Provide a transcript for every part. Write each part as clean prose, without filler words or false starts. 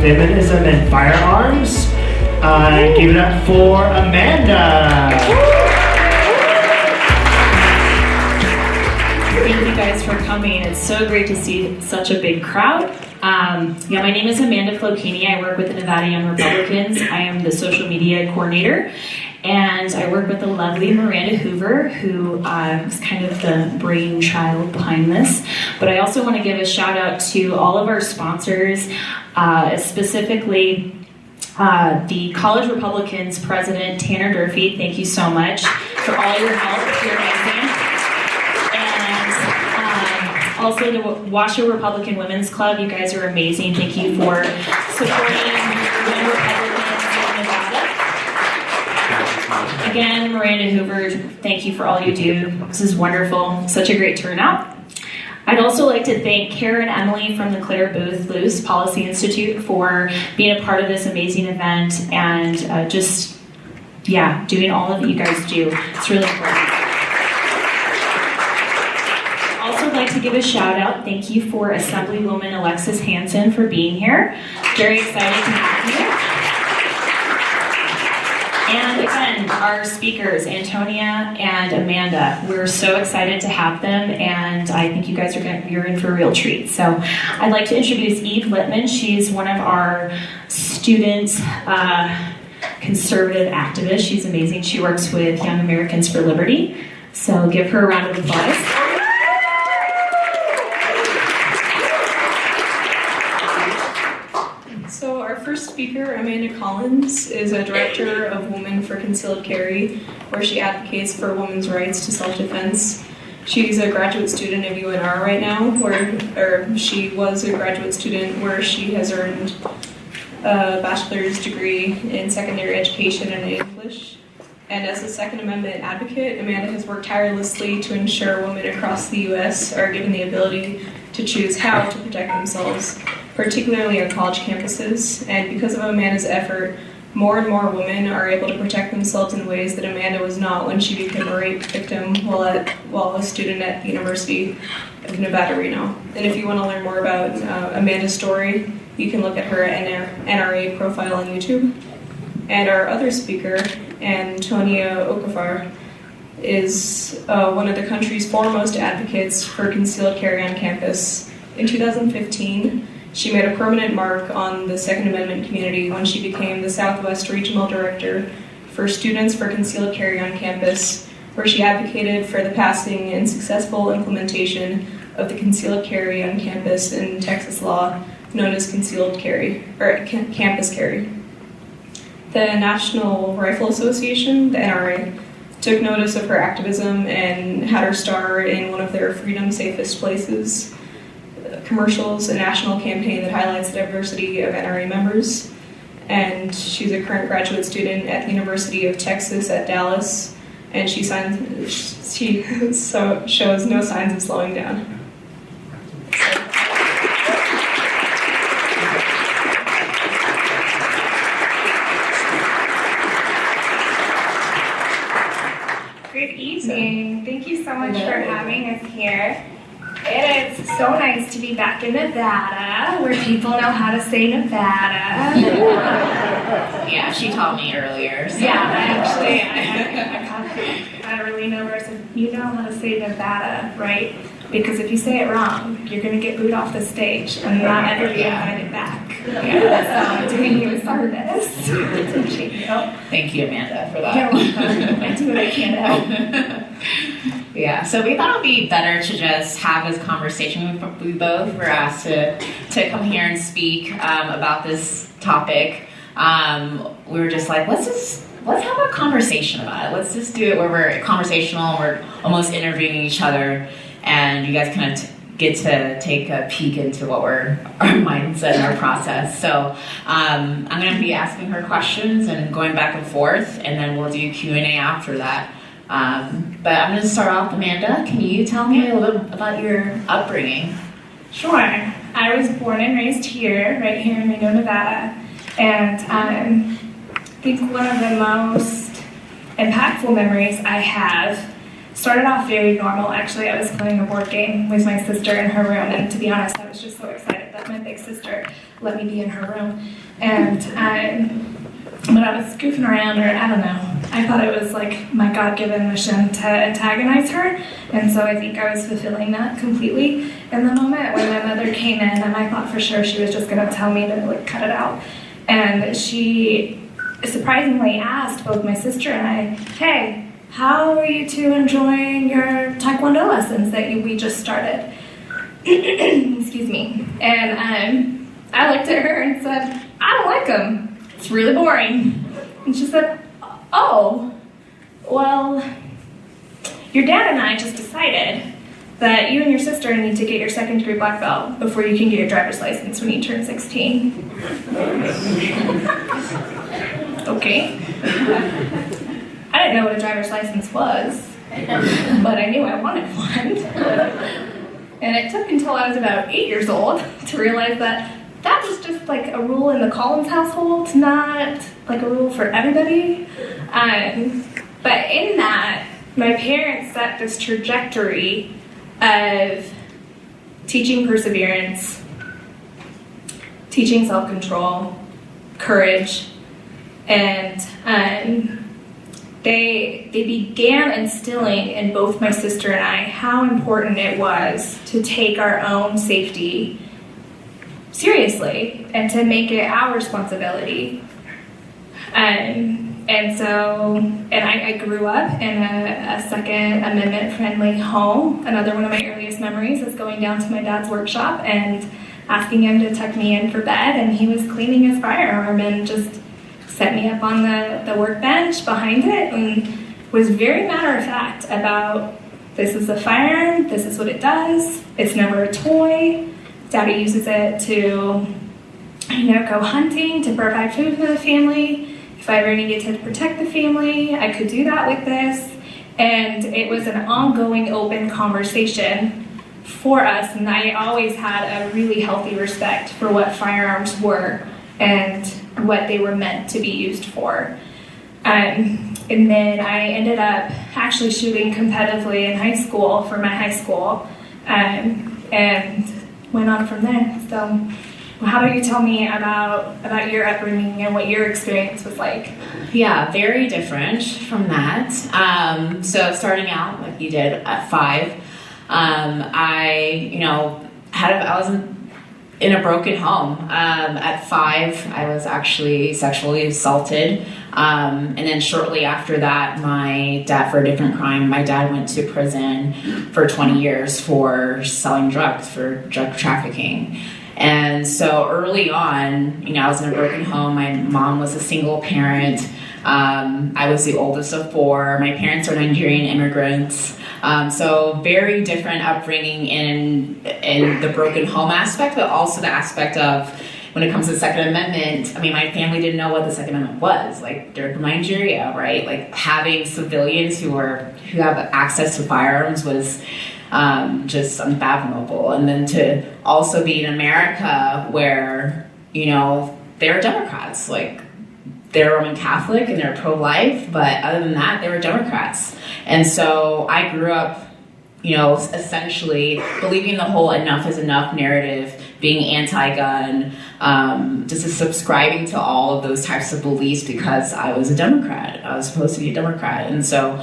Feminism and Firearms. Give it up for Amanda. Thank you guys for coming. It's so great to see such a big crowd. My name is Amanda Flocchini. I work with the Nevada Young Republicans. I am the social media coordinator, and I work with the lovely Miranda Hoover, who is kind of the brainchild behind this. But I also want to give a shout out to all of our sponsors, specifically the College Republicans President Tanner Durfee. Thank you so much for all your help. You're amazing. Also, the Washoe Republican Women's Club, you guys are amazing. Thank you for supporting women Republicans in Nevada. Again, Miranda Hoover, thank you for all you do. This is wonderful. Such a great turnout. I'd also like to thank Kara and Emily from the Claire Booth Luce Policy Institute for being a part of this amazing event and doing all that you guys do. It's really important. I'd like to give a shout out. Thank you for Assemblywoman Alexis Hansen for being here. Very excited to have you. And again, our speakers, Antonia and Amanda. We're so excited to have them, and I think you guys you're in for a real treat. So I'd like to introduce Eve Littman. She's one of our student conservative activists. She's amazing. She works with Young Americans for Liberty. So give her a round of applause. So our first speaker, Amanda Collins, is a director of Women for Concealed Carry, where she advocates for women's rights to self-defense. She's a graduate student of UNR right now, she was a graduate student where she has earned a bachelor's degree in secondary education and English. And as a Second Amendment advocate, Amanda has worked tirelessly to ensure women across the U.S. are given the ability to choose how to protect themselves, particularly on college campuses. And because of Amanda's effort, more and more women are able to protect themselves in ways that Amanda was not when she became a rape victim while a student at the University of Nevada-Reno. And if you want to learn more about Amanda's story, you can look at her NRA profile on YouTube. And our other speaker, Antonia Okafor, is one of the country's foremost advocates for concealed carry on campus. In 2015, she made a permanent mark on the Second Amendment community when she became the Southwest Regional Director for Students for Concealed Carry on Campus, where she advocated for the passing and successful implementation of the concealed carry on campus in Texas law known as concealed carry, or campus carry. The National Rifle Association, the NRA, took notice of her activism and had her star in one of their Freedom Safest Places commercials, a national campaign that highlights the diversity of NRA members. And she's a current graduate student at the University of Texas at Dallas, and she shows no signs of slowing down. Good evening. Thank you so much for having us here. It is so nice to be back in Nevada, where people know how to say Nevada. Yeah, she taught me earlier. So. Yeah, I really know where I said, you know how to say Nevada, right? Because if you say it wrong, you're going to get booed off the stage and not ever be invited back. Yeah, so I'm doing you a service. Thank you, Amanda, for that. You're welcome. I do what I can to help. Yeah, so we thought it would be better to just have this conversation. We both were asked to come here and speak about this topic. We were just like, let's have a conversation about it. Let's just do it where we're conversational, we're almost interviewing each other, and you guys kind of get to take a peek into what our mindset and our process. So I'm going to be asking her questions and going back and forth, and then we'll do Q&A after that. But I'm going to start off, Amanda. Can you tell me a little bit about your upbringing? Sure. I was born and raised here, right here in Reno, Nevada. And I think one of the most impactful memories I have started off very normal. Actually, I was playing a board game with my sister in her room, and to be honest, I was just so excited that my big sister let me be in her room. And when I was goofing around, or I don't know, I thought it was like my God-given mission to antagonize her. And so I think I was fulfilling that completely in the moment when my mother came in, and I thought for sure she was just gonna tell me to like cut it out. And she surprisingly asked both my sister and I, hey, how are you two enjoying your Taekwondo lessons that we just started? Excuse me. And I looked at her and said, I don't like them. It's really boring. And she said, oh, well, your dad and I just decided that you and your sister need to get your second-degree black belt before you can get your driver's license when you turn 16. Okay. I didn't know what a driver's license was, but I knew I wanted one. And it took until I was about 8 years old to realize that that was just like a rule in the Collins household, not like a rule for everybody. But in that, my parents set this trajectory of teaching perseverance, teaching self-control, courage, and they began instilling in both my sister and I how important it was to take our own safety seriously and to make it our responsibility. I grew up in a Second Amendment friendly home. Another one of my earliest memories is going down to my dad's workshop and asking him to tuck me in for bed, and he was cleaning his firearm and just set me up on the workbench behind it and was very matter of fact about, this is a firearm, this is what it does, it's never a toy. Daddy uses it to, go hunting, to provide food for the family. If I ever needed to protect the family, I could do that with this. And it was an ongoing open conversation for us, and I always had a really healthy respect for what firearms were and what they were meant to be used for. And then I ended up actually shooting competitively in high school for my high school, and went on from there. So how about you tell me about your upbringing and what your experience was like? Yeah, very different from that. So starting out like you did at 5, I was in a broken home. At 5, I was actually sexually assaulted. And then shortly after that, my dad, for a different crime, my dad went to prison for 20 years for selling drugs, for drug trafficking. And so early on, I was in a broken home. My mom was a single parent. I was the oldest of 4. My parents are Nigerian immigrants. So very different upbringing in the broken home aspect, but also the aspect of, when it comes to the Second Amendment, my family didn't know what the Second Amendment was. Like, they're from Nigeria, right? Like, having civilians who have access to firearms was just unfathomable. And then to also be in America where, they're Democrats. Like, they're Roman Catholic and they're pro-life, but other than that, they were Democrats. And so I grew up, essentially believing the whole enough is enough narrative, being anti-gun, just subscribing to all of those types of beliefs because I was a Democrat. I was supposed to be a Democrat. And so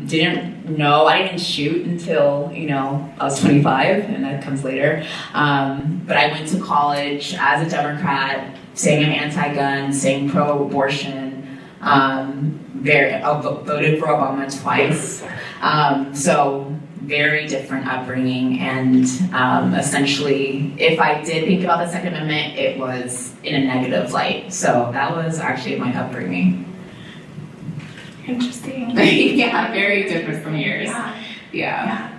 didn't know, I didn't shoot until, I was 25, and that comes later. But I went to college as a Democrat, saying I'm anti-gun, saying pro-abortion, voted for Obama twice. So very different upbringing, and essentially, if I did think about the Second Amendment, it was in a negative light. So that was actually my upbringing. Interesting. Yeah, very different from yours. Yeah.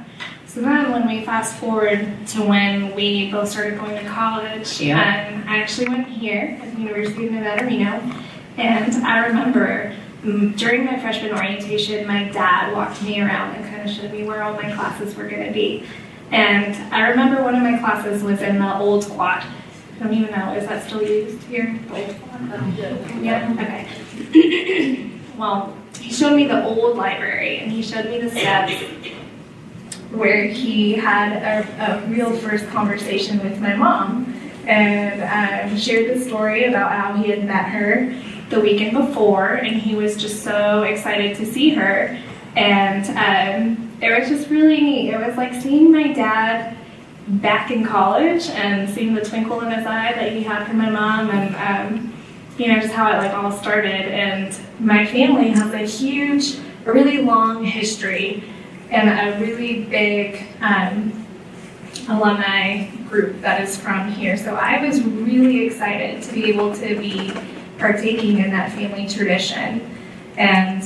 So then when we fast forward to when we both started going to college, I actually went here at the University of Nevada-Reno, and I remember during my freshman orientation, my dad walked me around and kind of showed me where all my classes were going to be. And I remember one of my classes was in the old quad. I don't even know, is that still used here? Old quad? Yeah? Okay. Well, he showed me the old library, and he showed me the steps. where he had a real first conversation with my mom and shared the story about how he had met her the weekend before, and he was just so excited to see her. And it was just really neat. It was like seeing my dad back in college and seeing the twinkle in his eye that he had for my mom, and just how it like all started. And my family has a really long history and a really big alumni group that is from here. So I was really excited to be able to be partaking in that family tradition, and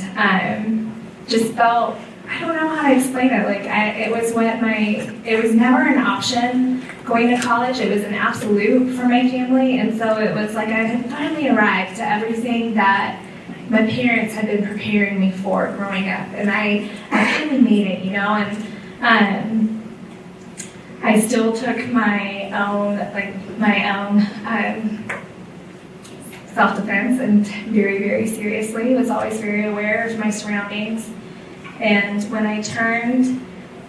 just felt, I don't know how to explain it. Like it was never an option going to college. It was an absolute for my family, and so it was like I had finally arrived to everything that my parents had been preparing me for growing up, and I finally made it, and I still took my own self-defense and very, very seriously. Was always very aware of my surroundings. And when I turned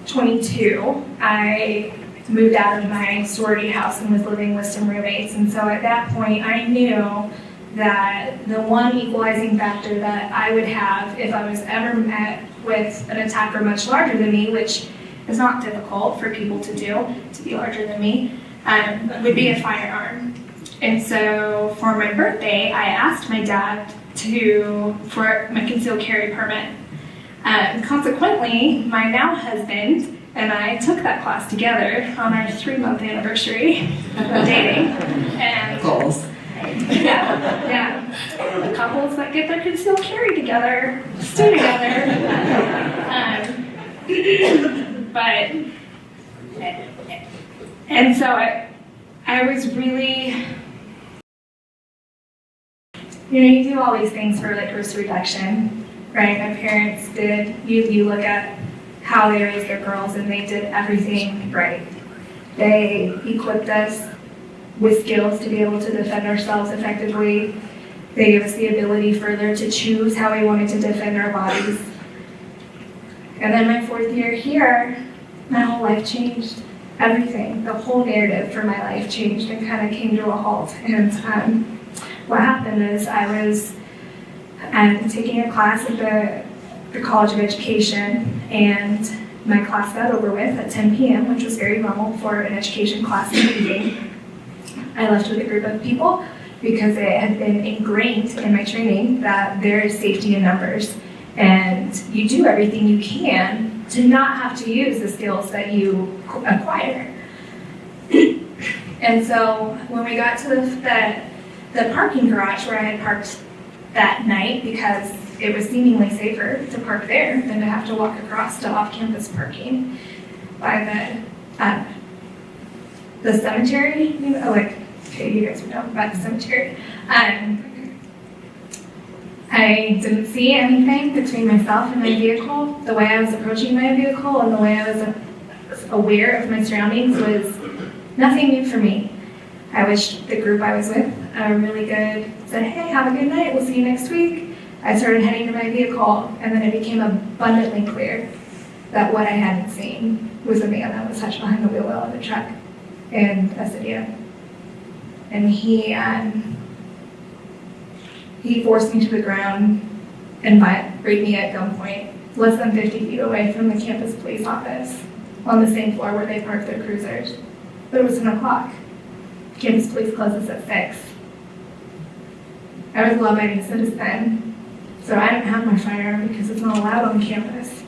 22, I moved out of my sorority house and was living with some roommates. And so at that point, I knew that the one equalizing factor that I would have if I was ever met with an attacker much larger than me, which is not difficult for people to do, to be larger than me, would be a firearm. And so for my birthday, I asked my dad for my concealed carry permit. Consequently, my now husband and I took that class together on our 3-month anniversary of dating. And Goals. Yeah. The couples that get their concealed carry together stay together. And so I was really, you do all these things for like risk reduction, right? My parents did. You look at how they raised their girls, and they did everything right. They equipped us with skills to be able to defend ourselves effectively. They gave us the ability further to choose how we wanted to defend our bodies. And then my 4th year here, my whole life changed. Everything, the whole narrative for my life changed and kind of came to a halt. And what happened is I was taking a class at the College of Education, and my class got over with at 10 p.m., which was very normal for an education class in the evening. I left with a group of people because it had been ingrained in my training that there is safety in numbers, and you do everything you can to not have to use the skills that you acquire. And so when we got to the parking garage where I had parked that night, because it was seemingly safer to park there than to have to walk across to off-campus parking by the cemetery, okay, you guys would know about the cemetery. I didn't see anything between myself and my vehicle. The way I was approaching my vehicle and the way I was aware of my surroundings was nothing new for me. I wished the group I was with really good, said, hey, have a good night, we'll see you next week. I started heading to my vehicle, and then it became abundantly clear that what I hadn't seen was a man that was hunched behind the wheel well of a truck in Pasadena. And he forced me to the ground and raped me at gunpoint, less than 50 feet away from the campus police office, on the same floor where they parked their cruisers. But it was 10 o'clock. Campus police closes at 6. I was a law-abiding citizen, so I didn't have my firearm because it's not allowed on campus.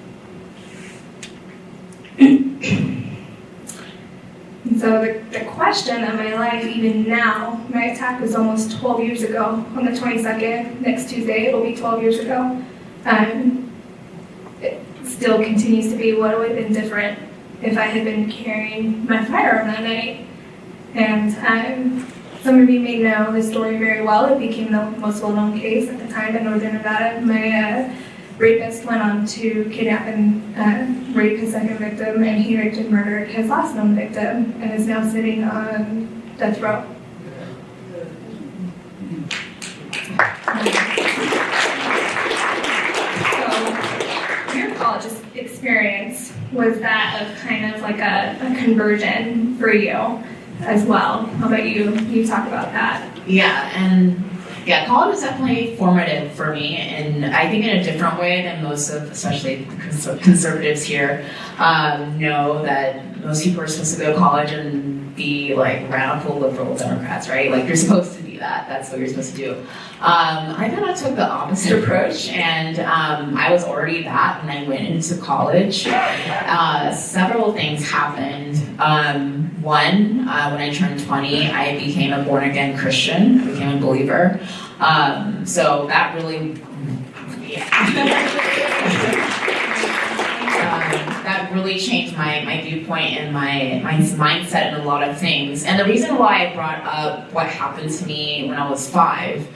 And so the question of my life, even now, my attack was almost 12 years ago. On the 22nd, next Tuesday, it'll be 12 years ago. It still continues to be what would have been different if I had been carrying my firearm that night. And some of you may know the story very well. It became the most well-known case at the time in Northern Nevada. My rapist went on to kidnap and rape his second victim, and he raped and murdered his last known victim, and is now sitting on death row. So, your college experience was that of kind of like a conversion for you as well? How about you? You talk about that. Yeah, college was definitely formative for me, and I think in a different way than most of, especially the conservatives here, know that most people are supposed to go to college and be like radical liberal Democrats, right? Like you're supposed to be that. That's what you're supposed to do. I kind of took the opposite approach, and I was already that when I went into college. Several things happened. One, when I turned 20, I became a born-again Christian. I became a believer. So that really, that really changed my viewpoint and my mindset in a lot of things. And the reason why I brought up what happened to me when I was 5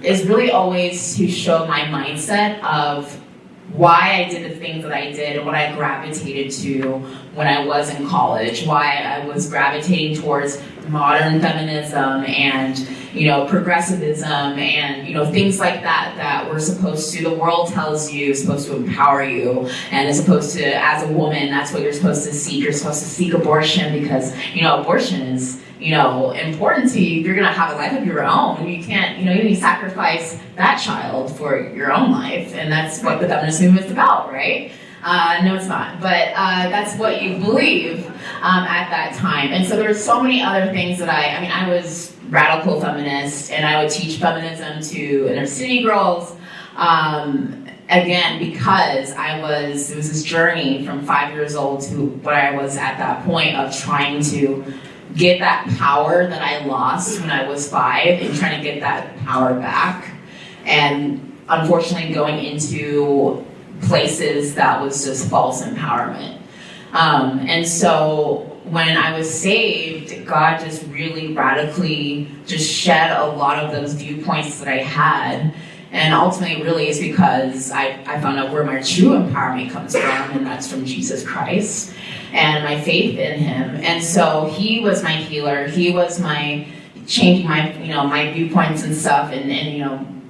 is really always to show my mindset of why I did the things that I did and what I gravitated to when I was in college, why I was gravitating towards modern feminism and, progressivism and, things like that we're supposed to, the world tells you is supposed to empower you and is supposed to, as a woman, that's what you're supposed to seek. You're supposed to seek abortion because, abortion is, important to you. You're going to have a life of your own. You can't, you sacrifice that child for your own life. And that's what the feminist movement is about, right? No, it's not. But that's what you believe at that time. And so there were so many other things that I was radical feminist, and I would teach feminism to inner city girls. Again, because it was this journey from 5 years old to what I was at that point of trying to get that power that I lost when I was 5 and trying to get that power back. And unfortunately going into places that was just false empowerment. And so when I was saved, God just really radically just shed a lot of those viewpoints that I had. And ultimately really is because I found out where my true empowerment comes from, and that's from Jesus Christ and my faith in him. And so he was my healer. He was my changing my, my viewpoints and stuff, and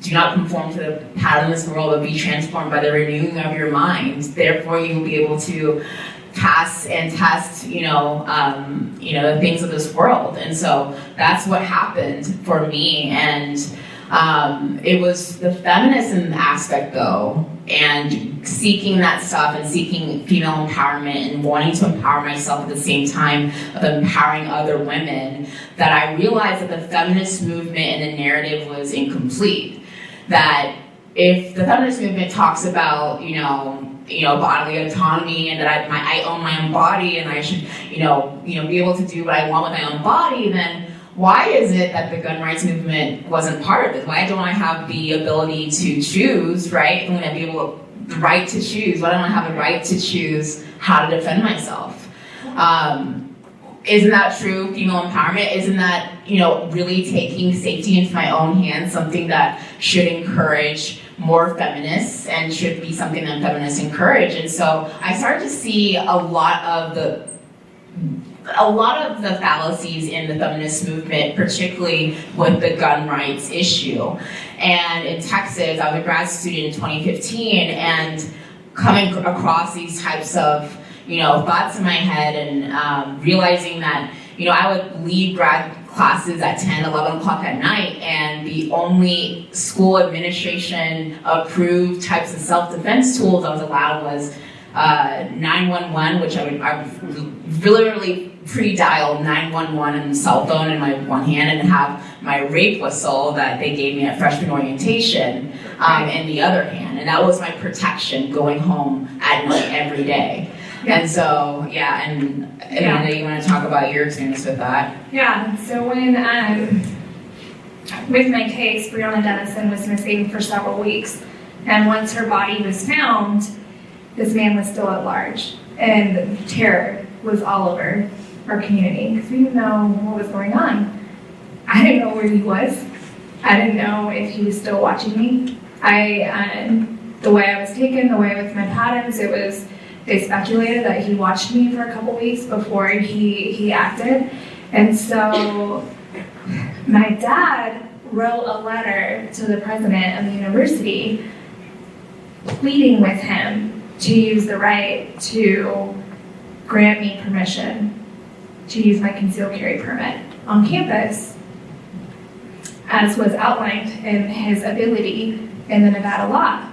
do not conform to the pattern of this world, but be transformed by the renewing of your mind. Therefore, you will be able to pass and test, the things of this world. And so that's what happened for me. And it was the feminism aspect, though, and seeking that stuff and seeking female empowerment and wanting to empower myself at the same time of empowering other women, that I realized that the feminist movement and the narrative was incomplete. That if the feminist movement talks about, bodily autonomy and that I own my own body and I should, be able to do what I want with my own body, then why is it that the gun rights movement wasn't part of it? Why don't I have the ability to choose, right? I'm going to be able the right to choose. Why don't I have the right to choose how to defend myself? Isn't that true female empowerment? Isn't that, really taking safety into my own hands, something that should encourage more feminists and should be something that feminists encourage? And so I started to see a lot of the fallacies in the feminist movement, particularly with the gun rights issue. And in Texas, I was a grad student in 2015, and coming across these types of thoughts in my head, and realizing that I would leave grad classes at 10, 11 o'clock at night, and the only school administration approved types of self-defense tools I was allowed was 911, which I would literally pre-dial 911 on the cell phone in my one hand, and have my rape whistle that they gave me at freshman orientation in the other hand. And that was my protection going home at night every day. And so, Amanda, you want to talk about your experience with that? Yeah, so when, with my case, Breonna Dennison was missing for several weeks. And once her body was found, this man was still at large. And terror was all over our community because we didn't know what was going on. I didn't know where he was. I didn't know if he was still watching me. The way I was taken, the way with my patterns, they speculated that he watched me for a couple weeks before he acted. And so my dad wrote a letter to the president of the university pleading with him to use the right to grant me permission to use my concealed carry permit on campus, as was outlined in his ability in the Nevada law.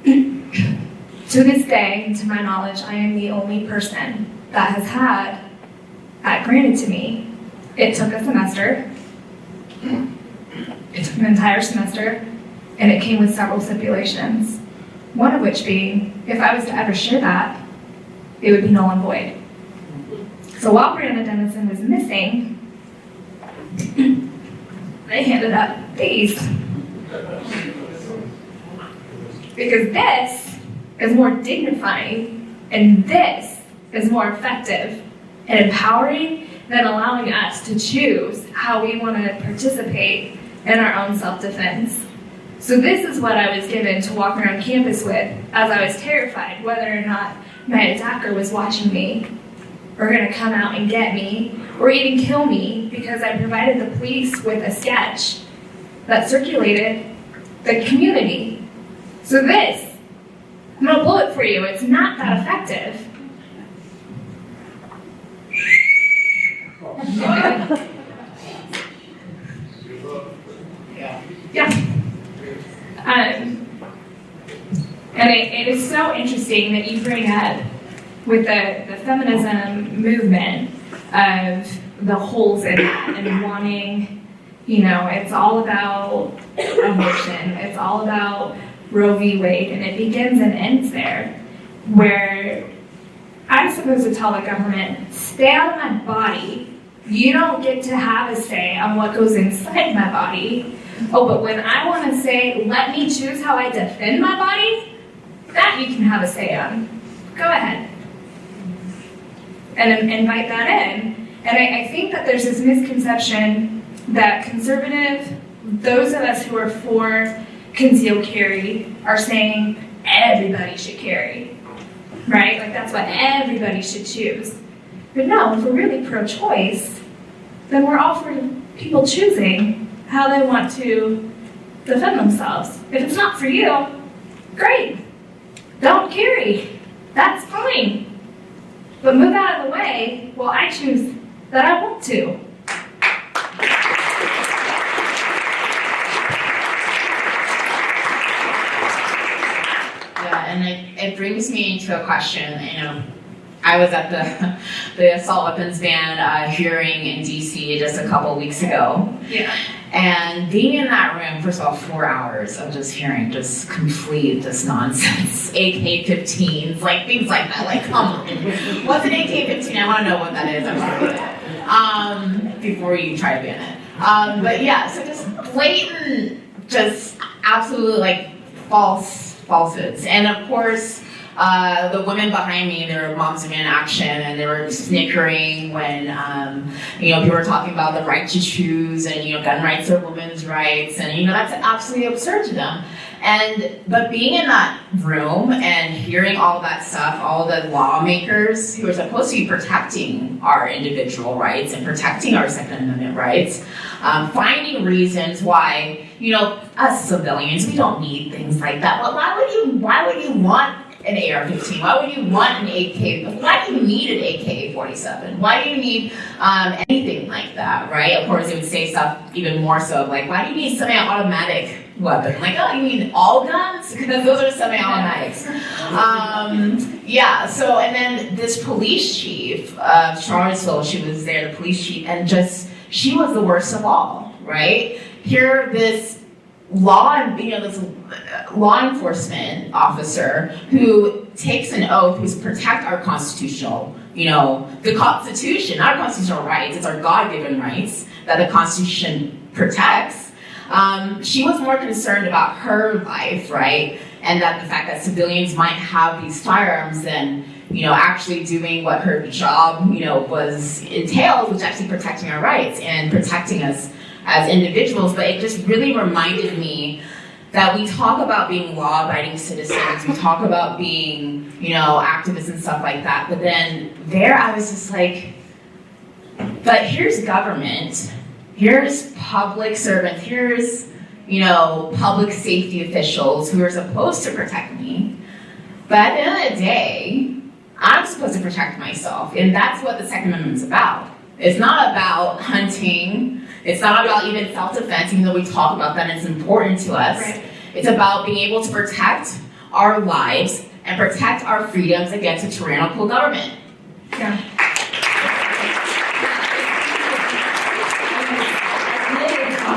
To this day, to my knowledge, I am the only person that has had that granted to me. It took a semester. It took an entire semester, and it came with several stipulations. One of which being, if I was to ever share that, it would be null and void. So while Brianna Dennison was missing, they handed up these. Because this is more dignifying, and this is more effective and empowering than allowing us to choose how we want to participate in our own self-defense. So this is what I was given to walk around campus with, as I was terrified whether or not my attacker was watching me, or going to come out and get me, or even kill me, because I provided the police with a sketch that circulated the community. So this, I'm going to blow it for you, it's not that effective. Yeah. And it is so interesting that you bring up with the feminism movement of the holes in that and wanting, it's all about abortion, it's all about Roe v. Wade, and it begins and ends there, where I'm supposed to tell the government, stay out of my body, you don't get to have a say on what goes inside my body. Oh, but when I want to say, let me choose how I defend my body, that you can have a say on. Go ahead. And invite that in. And I think that there's this misconception that conservative, those of us who are for concealed carry, are saying everybody should carry, right? Like that's what everybody should choose. But no, if we're really pro-choice, then we're all for people choosing how they want to defend themselves. If it's not for you, great. Don't carry. That's fine. But move out of the way while I choose that I want to. Yeah, and it brings me to a question. I was at the assault weapons ban hearing in DC just a couple weeks ago. Yeah. And being in that room, first of all, 4 hours of just hearing just complete this nonsense, AK-15s, like things like that. Like, come on, what's an AK-15? I want to know what that is. I'm sorry. Before you try to ban it. But yeah, so just blatant, just absolute like falsehoods, and of course. The women behind me, they were Moms of Men Action, and they were snickering when, people were talking about the right to choose, and, gun rights are women's rights, and, that's absolutely absurd to them. But being in that room and hearing all that stuff, all the lawmakers who are supposed to be protecting our individual rights and protecting our Second Amendment rights, finding reasons why, us civilians, we don't need things like that. Well, why would you want an AR-15? Why would you want an AK? Why do you need an AK-47? Why do you need anything like that, right? Of course, it would say stuff even more so, like, why do you need semi-automatic weapon? Like, oh, you mean all guns? Because those are semi-automatics. So, and then this police chief of Charlottesville, she was there, the police chief, and she was the worst of all, right? Here, this law enforcement officer who takes an oath to protect our constitutional, the Constitution, not our constitutional rights, it's our God-given rights that the Constitution protects. She was more concerned about her life, right? And that the fact that civilians might have these firearms than, actually doing what her job, entails, which is actually protecting our rights and protecting us as individuals. But it just really reminded me that we talk about being law-abiding citizens, we talk about being, activists and stuff like that, but then there I was just like, but here's government, here's public servants, here's, public safety officials who are supposed to protect me. But at the end of the day, I'm supposed to protect myself, and that's what the Second Amendment's about. It's not about hunting. It's not about even self-defense, even though we talk about that and it's important to us. Right. It's about being able to protect our lives and protect our freedoms against a tyrannical government. Yeah.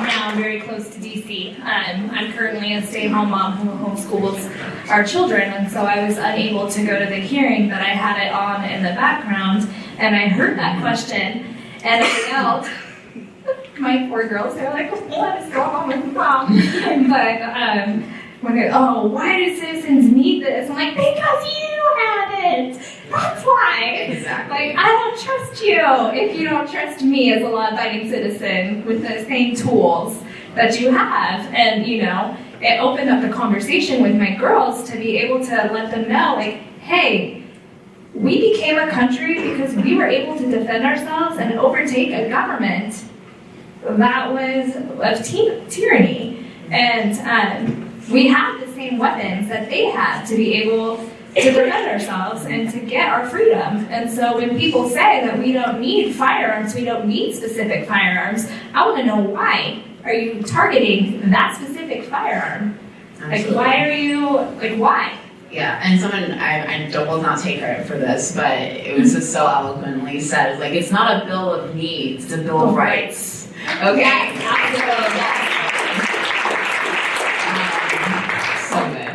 Now I'm very close to DC. I'm currently a stay-at-home mom who homeschools our children, and so I was unable to go to the hearing, but I had it on in the background, and I heard that question, and I yelled. My poor girls, they're like, what is going on with mom? But when they're, why do citizens need this? I'm like, because you have it. That's why. Exactly. Like, I don't trust you if you don't trust me as a law-abiding citizen with the same tools that you have. And, it opened up the conversation with my girls to be able to let them know, like, hey, we became a country because we were able to defend ourselves and overtake a government that was of tyranny. And we have the same weapons that they had to be able to defend ourselves and to get our freedom. And so when people say that we don't need firearms, we don't need specific firearms, I want to know why. Are you targeting that specific firearm? Absolutely. Like, why are you, why? Yeah, and someone, I will not take credit for this, but it was just so eloquently said. Like, it's not a bill of needs, it's a bill of rights. Okay? Yes, absolutely. So good.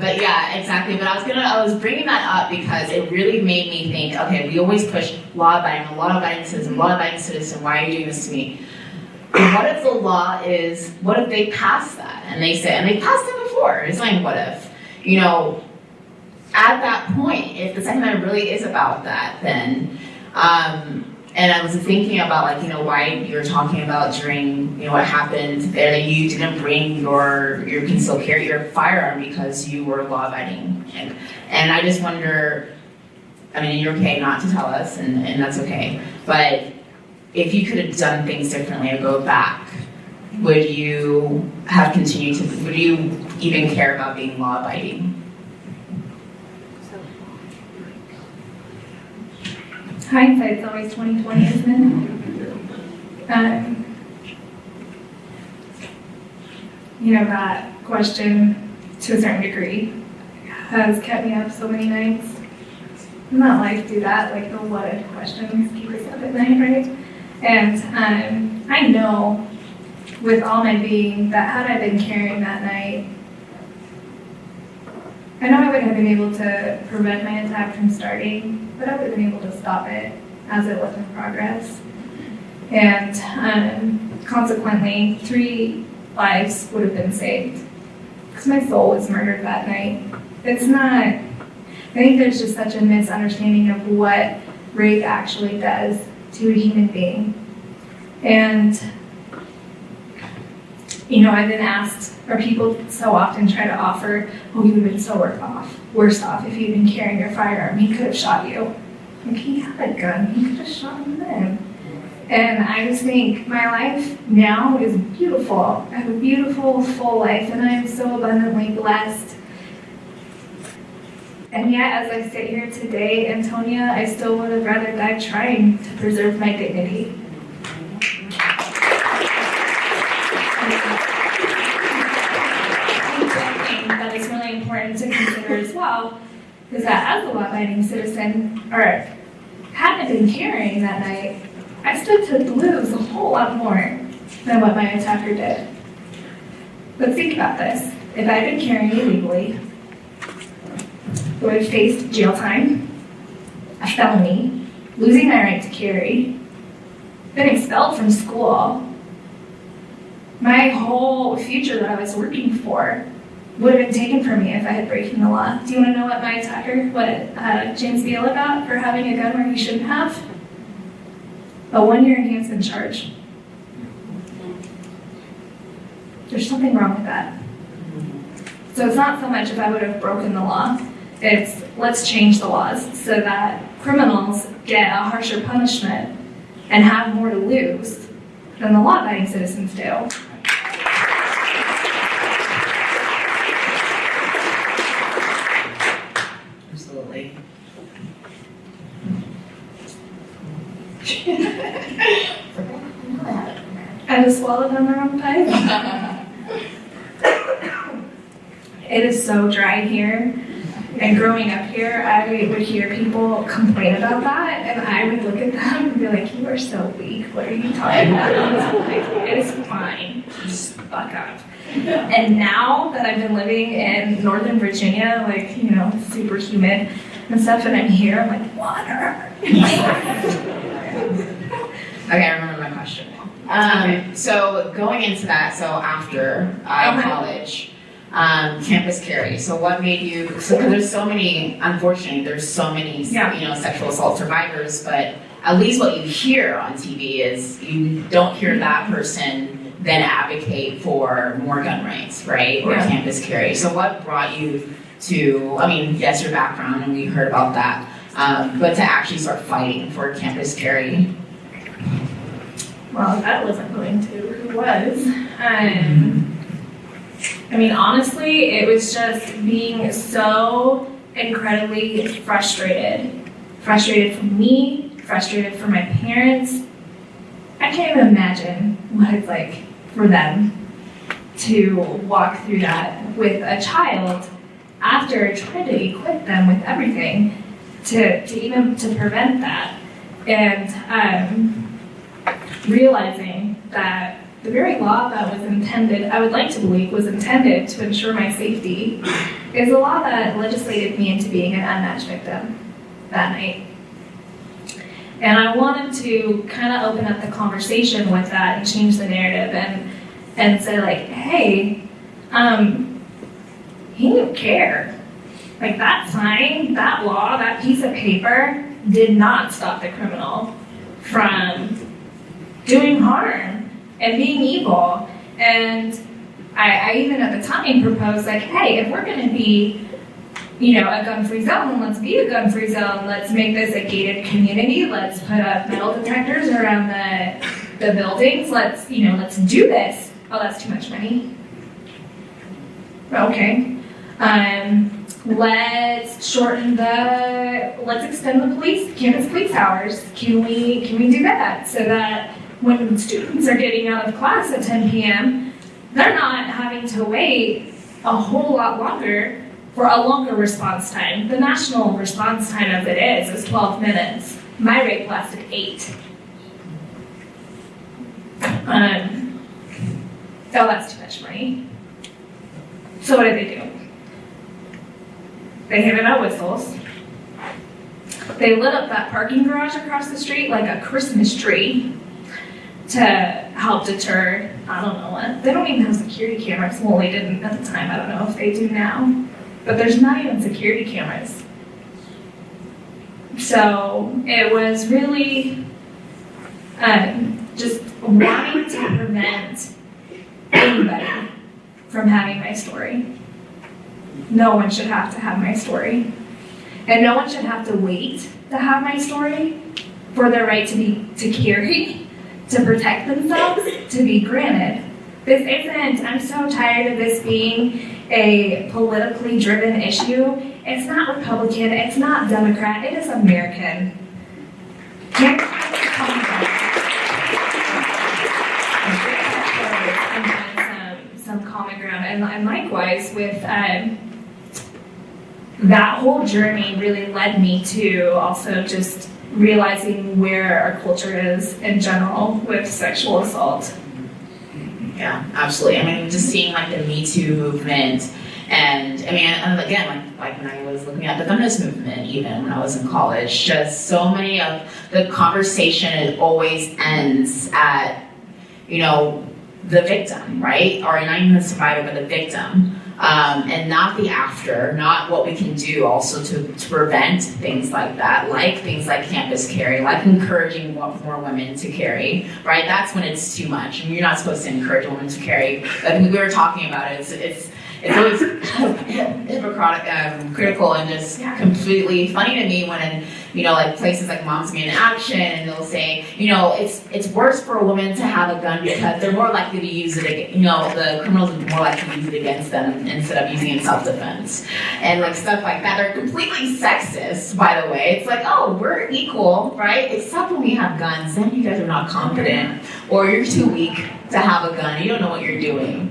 But yeah, exactly. But I was bringing that up because it really made me think, okay, we always push law-abiding citizen, why are you doing this to me? What if the law is, what if they pass that? And they passed it before. It's like, what if? At that point, if the Second Amendment really is about that, then, and I was thinking about, why you're talking about during, what happened there, that you didn't bring your concealed carry, your firearm because you were law-abiding. And I just wonder, you're okay not to tell us, and that's okay, but if you could have done things differently or go back, would you even care about being law-abiding? Hindsight's always 20/20, isn't it? That question, to a certain degree, has kept me up so many nights. Doesn't that life do that? Like, the what if questions keep us up at night, right? And I know with all my being that had I been carrying that night, I know I would have been able to prevent my attack from starting, but I would have been able to stop it as it was in progress. And consequently, 3 lives would have been saved because my soul was murdered that night. It's not, I think there's just such a misunderstanding of what rape actually does to a human being. And, I've been asked, or people so often try to offer, you would have been so worse off if you'd been carrying your firearm. He could have shot you. Like, he had a gun. He could have shot him then. And I just think my life now is beautiful. I have a beautiful, full life, and I am so abundantly blessed. And yet, as I sit here today, Antonia, I still would have rather died trying to preserve my dignity. That is really important to consider as well, is that as a law-abiding citizen, or hadn't I been carrying that night, I stood to lose a whole lot more than what my attacker did. But think about this. If I had been carrying illegally, I would have faced jail time, a felony, losing my right to carry, been expelled from school. My whole future that I was working for would have been taken from me if I had broken the law. Do you want to know what my attacker, James Viola got for having a gun where he shouldn't have? A 1-year enhancement charge. There's something wrong with that. So it's not so much if I would have broken the law, it's let's change the laws so that criminals get a harsher punishment and have more to lose than the law-abiding citizens do. kind of swallowed on their own pipe. It is so dry here. And growing up here, I would hear people complain about that, and I would look at them and be like, you are so weak. What are you talking about? Like, it is fine. Just fuck up. And now that I've been living in Northern Virginia, like, you know, super humid and stuff, and I'm here, I'm like, water. Okay, I remember my question. So going into that, so after college, campus carry. So what made you? So there's so many. Unfortunately, there's so many, you know, sexual assault survivors. But at least what you hear on TV is you don't hear that person then advocate for more gun rights, right, or campus carry. So what brought you to? I mean, yes, your background, and we heard about that. But to actually start fighting for campus carry. Well, that wasn't going to. Who was? I mean, honestly, it was just being so incredibly frustrated. Frustrated for me, frustrated for my parents. I can't even imagine what it's like for them to walk through that with a child after trying to equip them with everything to prevent that. And realizing that the very law that was intended, I would like to believe, was intended to ensure my safety, is a law that legislated me into being an unmatched victim that night. And I wanted to kind of open up the conversation with that and change the narrative and say, like, hey, he didn't care. Like, that sign, that law, that piece of paper did not stop the criminal from doing harm and being evil. And I even at the time proposed, like, hey, if we're going to be, you know, a gun-free zone, let's be a gun-free zone. Let's make this a gated community. Let's put up metal detectors around the buildings. Let's do this. Oh, that's too much money. Okay. Let's extend the campus police hours. Can we do that so that when students are getting out of class at 10 p.m., they're not having to wait a whole lot longer for a longer response time. The national response time as it is 12 minutes. My rate lasted 8. Oh, that's too much money. So what did they do? They handed out whistles. They lit up that parking garage across the street like a Christmas tree to help deter, I don't know what. They don't even have security cameras. Well, they didn't at the time. I don't know if they do now. But there's not even security cameras. So it was really just wanting to prevent anybody from having my story. No one should have to have my story. And no one should have to wait to have my story for their right to carry, to protect themselves, to be granted. This isn't, I'm so tired of this being a politically driven issue. It's not Republican, it's not Democrat, it is American. And some common ground. And likewise with that whole journey really led me to also just realizing where our culture is in general with sexual assault. Yeah, absolutely. I mean, just seeing like the Me Too movement, and I mean, and again, like when I was looking at the feminist movement, even when I was in college, just so many of the conversation, it always ends at, you know, the victim, right? Or not even the survivor, but the victim. And not the after, not what we can do also to prevent things like that, like things like campus carry, like encouraging more women to carry, right? That's when it's too much. I mean, you're not supposed to encourage women to carry. I mean, we were talking about it. It's always critical and just completely funny to me when, you know, like places like Moms Me in Action, and they'll say, you know, it's worse for a woman to have a gun because they're more likely to use it, you know, the criminals are more likely to use it against them instead of using it in self-defense. And like stuff like that. They're completely sexist, by the way. It's like, oh, we're equal, right? Except when we have guns, then you guys are not competent, or you're too weak, to have a gun. You don't know what you're doing.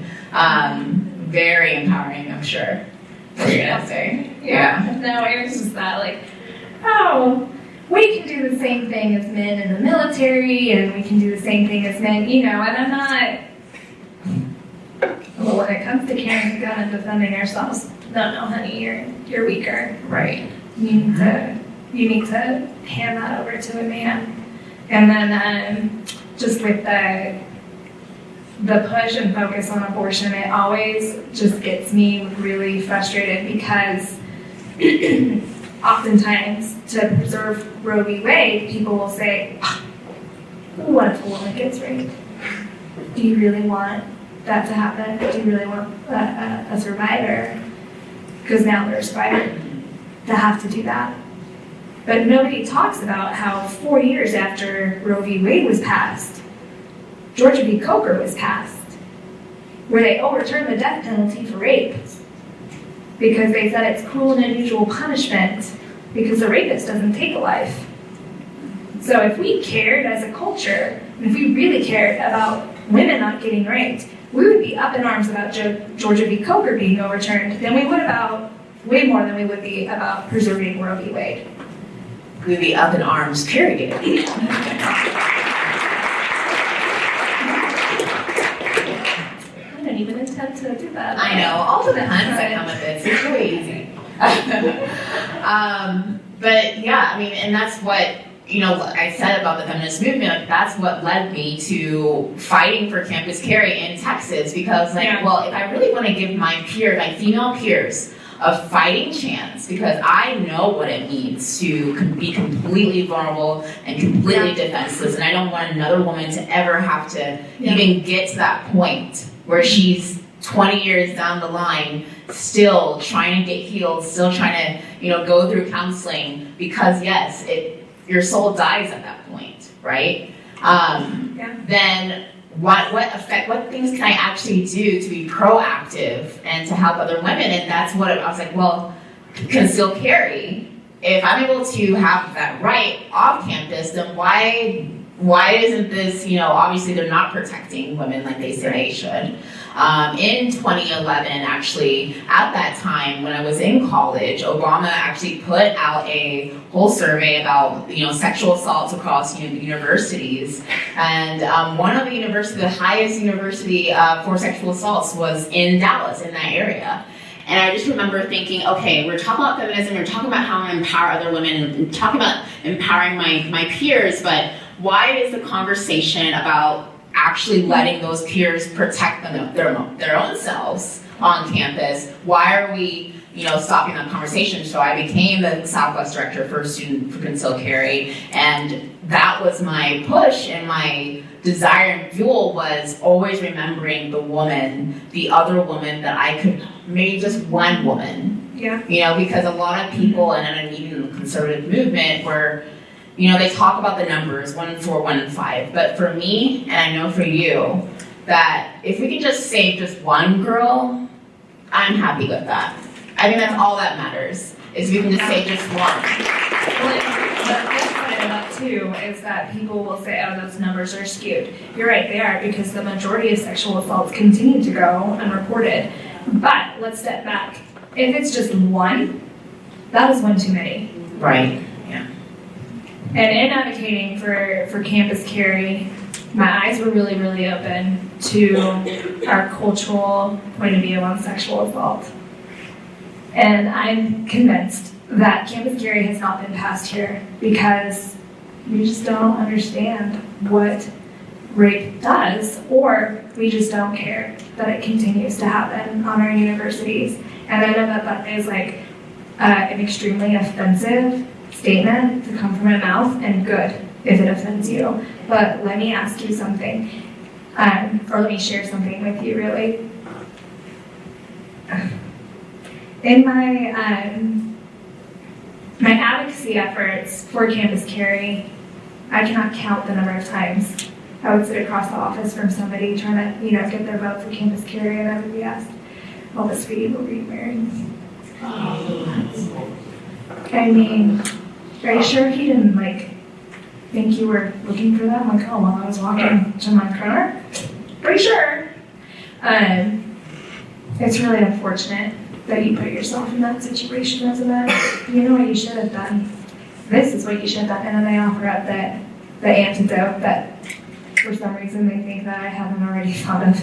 Very empowering, I'm sure. What you're gonna say? Yeah. No, it was just that, like, oh, we can do the same thing as men in the military, and we can do the same thing as men, and I'm not. Well, when it comes to carrying a gun and defending ourselves, no, honey, you're weaker. Right. You need to hand that over to a man. And then just with the push and focus on abortion, it always just gets me really frustrated because oftentimes to preserve Roe v. Wade, people will say, what if a woman gets raped? Do you really want that to happen? Do you really want a survivor? Because now they're a survivor to have to do that. But nobody talks about how 4 years after Roe v. Wade was passed, Georgia v. Coker was passed, where they overturned the death penalty for rape because they said it's cruel and unusual punishment because the rapist doesn't take a life. So if we cared as a culture, and if we really cared about women not getting raped, we would be up in arms about Georgia v. Coker being overturned than we would about, way more than we would be about preserving Roe v. Wade. We'd be up in arms, period. I don't even intend to do that. I know, all the puns that come with it, it's really easy. But yeah, I mean, and that's what, I said about the feminist movement, like, that's what led me to fighting for campus carry in Texas, because well, if I really want to give my female peers, a fighting chance, because I know what it means to be completely vulnerable and completely defenseless, and I don't want another woman to ever have to even get to that point where she's 20 years down the line still trying to get healed, still trying to go through counseling, because yes, your soul dies at that point, right? Then what things can I actually do to be proactive and to help other women? And that's what I was like, well, concealed carry, if I'm able to have that right off campus, then why isn't this, obviously they're not protecting women like they say they should. In 2011, actually, at that time when I was in college, Obama actually put out a whole survey about, sexual assaults across universities. And one of the highest university for sexual assaults was in Dallas, in that area. And I just remember thinking, okay, we're talking about feminism, we're talking about how I empower other women, we're talking about empowering my peers, but why is the conversation about actually letting those peers protect their own selves on campus? Why are we, stopping that conversation? So I became the Southwest Director for Student for Concealed Carry, and that was my push and my desire and fuel was always remembering the woman, the other woman that I could, maybe just one woman. Yeah. Because a lot of people, and even in the conservative movement, were, they talk about the numbers, 1 in 4, 1 in 5. But for me, and I know for you, that if we can just save just one girl, I'm happy with that. I think that's all that matters, is we can just save just one. Well, the flip side of that too is that people will say, oh, those numbers are skewed. You're right, they are, because the majority of sexual assaults continue to go unreported. But let's step back. If it's just one, that is one too many. Right. Yeah. And in advocating for campus carry, my eyes were really, really open to our cultural point of view on sexual assault. And I'm convinced that campus carry has not been passed here because we just don't understand what rape does, or we just don't care that it continues to happen on our universities. And I know that that is like an extremely offensive statement to come from my mouth, and good if it offends you. But let me ask you something, or let me share something with you, really. In my advocacy efforts for campus carry, I cannot count the number of times I would sit across the office from somebody trying to, get their vote for campus carry, and I would be asked, "Well, Miss Reed, will be married." I mean, are you sure he didn't think you were looking for them? Like, oh, well, I was walking to my car. pretty sure. It's really unfortunate that you put yourself in that situation as a man. You know what you should have done. This is what you should have done. And then they offer up the antidote that for some reason they think that I haven't already thought of.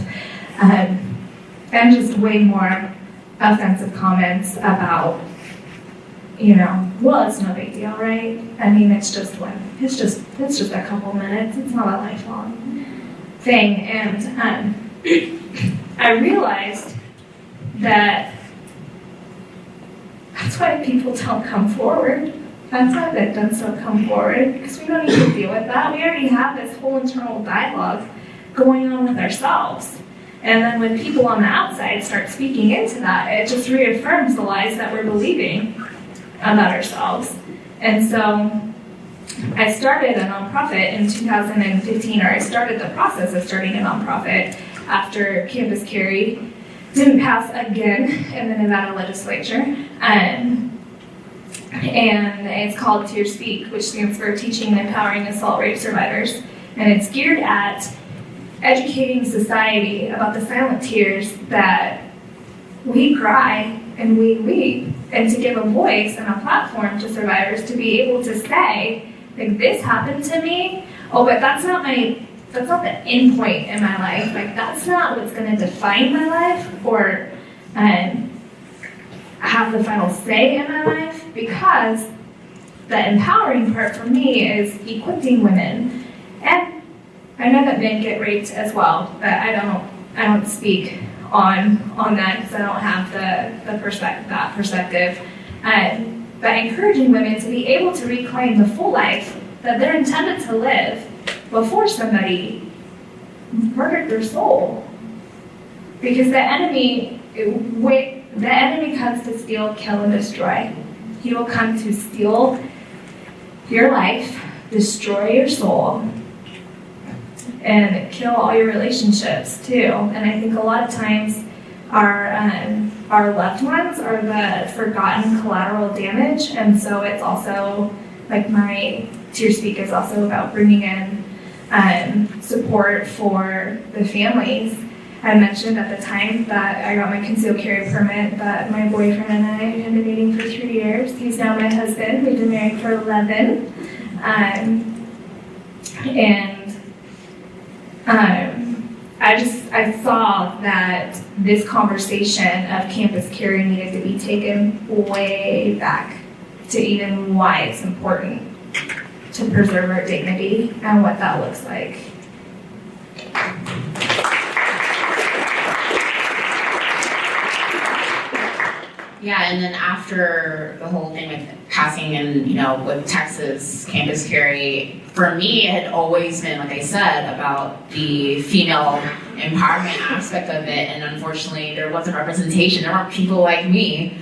And just way more offensive comments about, well, it's no big deal, right? I mean, it's just a couple minutes. It's not a lifelong thing. And I realized that that's why people don't come forward. That's why victims don't come forward, because we don't need to deal with that. We already have this whole internal dialogue going on with ourselves. And then when people on the outside start speaking into that, it just reaffirms the lies that we're believing about ourselves. And so I started a nonprofit in 2015, or I started the process of starting a nonprofit after Campus Carry didn't pass again in the Nevada legislature. And it's called Tear Speak, which stands for Teaching and Empowering Assault Rape Survivors. And it's geared at educating society about the silent tears that we cry and we weep, and to give a voice and a platform to survivors to be able to say, like, this happened to me, but that's not the end point in my life. Like, that's not what's going to define my life or have the final say in my life, because the empowering part for me is equipping women. And I know that men get raped as well, but I don't speak on that because I don't have that perspective. But encouraging women to be able to reclaim the full life that they're intended to live before somebody murdered their soul. Because the enemy comes to steal, kill, and destroy. He will come to steal your life, destroy your soul, and kill all your relationships too. And I think a lot of times our loved ones are the forgotten collateral damage. And so it's also, like, my Tear Speak is also about bringing in support for the families. I mentioned at the time that I got my concealed carry permit that my boyfriend and I had been dating for 3 years. He's now my husband. We've been married for 11. I saw that this conversation of campus carry needed to be taken way back to even why it's important to preserve our dignity and what that looks like. Yeah, and then after the whole thing with passing and, with Texas campus carry, for me, it had always been, like I said, about the female empowerment aspect of it, and unfortunately, there wasn't representation. There weren't people like me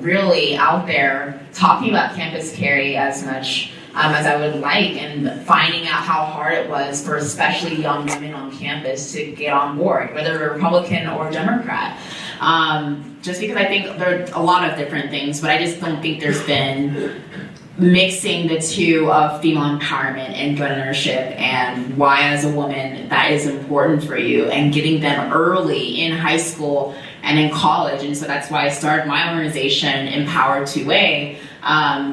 really out there talking about campus carry as much as I would like, and finding out how hard it was for especially young women on campus to get on board, whether they're Republican or Democrat. Just because I think there are a lot of different things, but I just don't think there's been mixing the two of female empowerment and gun ownership, and why as a woman that is important for you, and getting them early in high school and in college. And so that's why I started my organization, Empower 2A,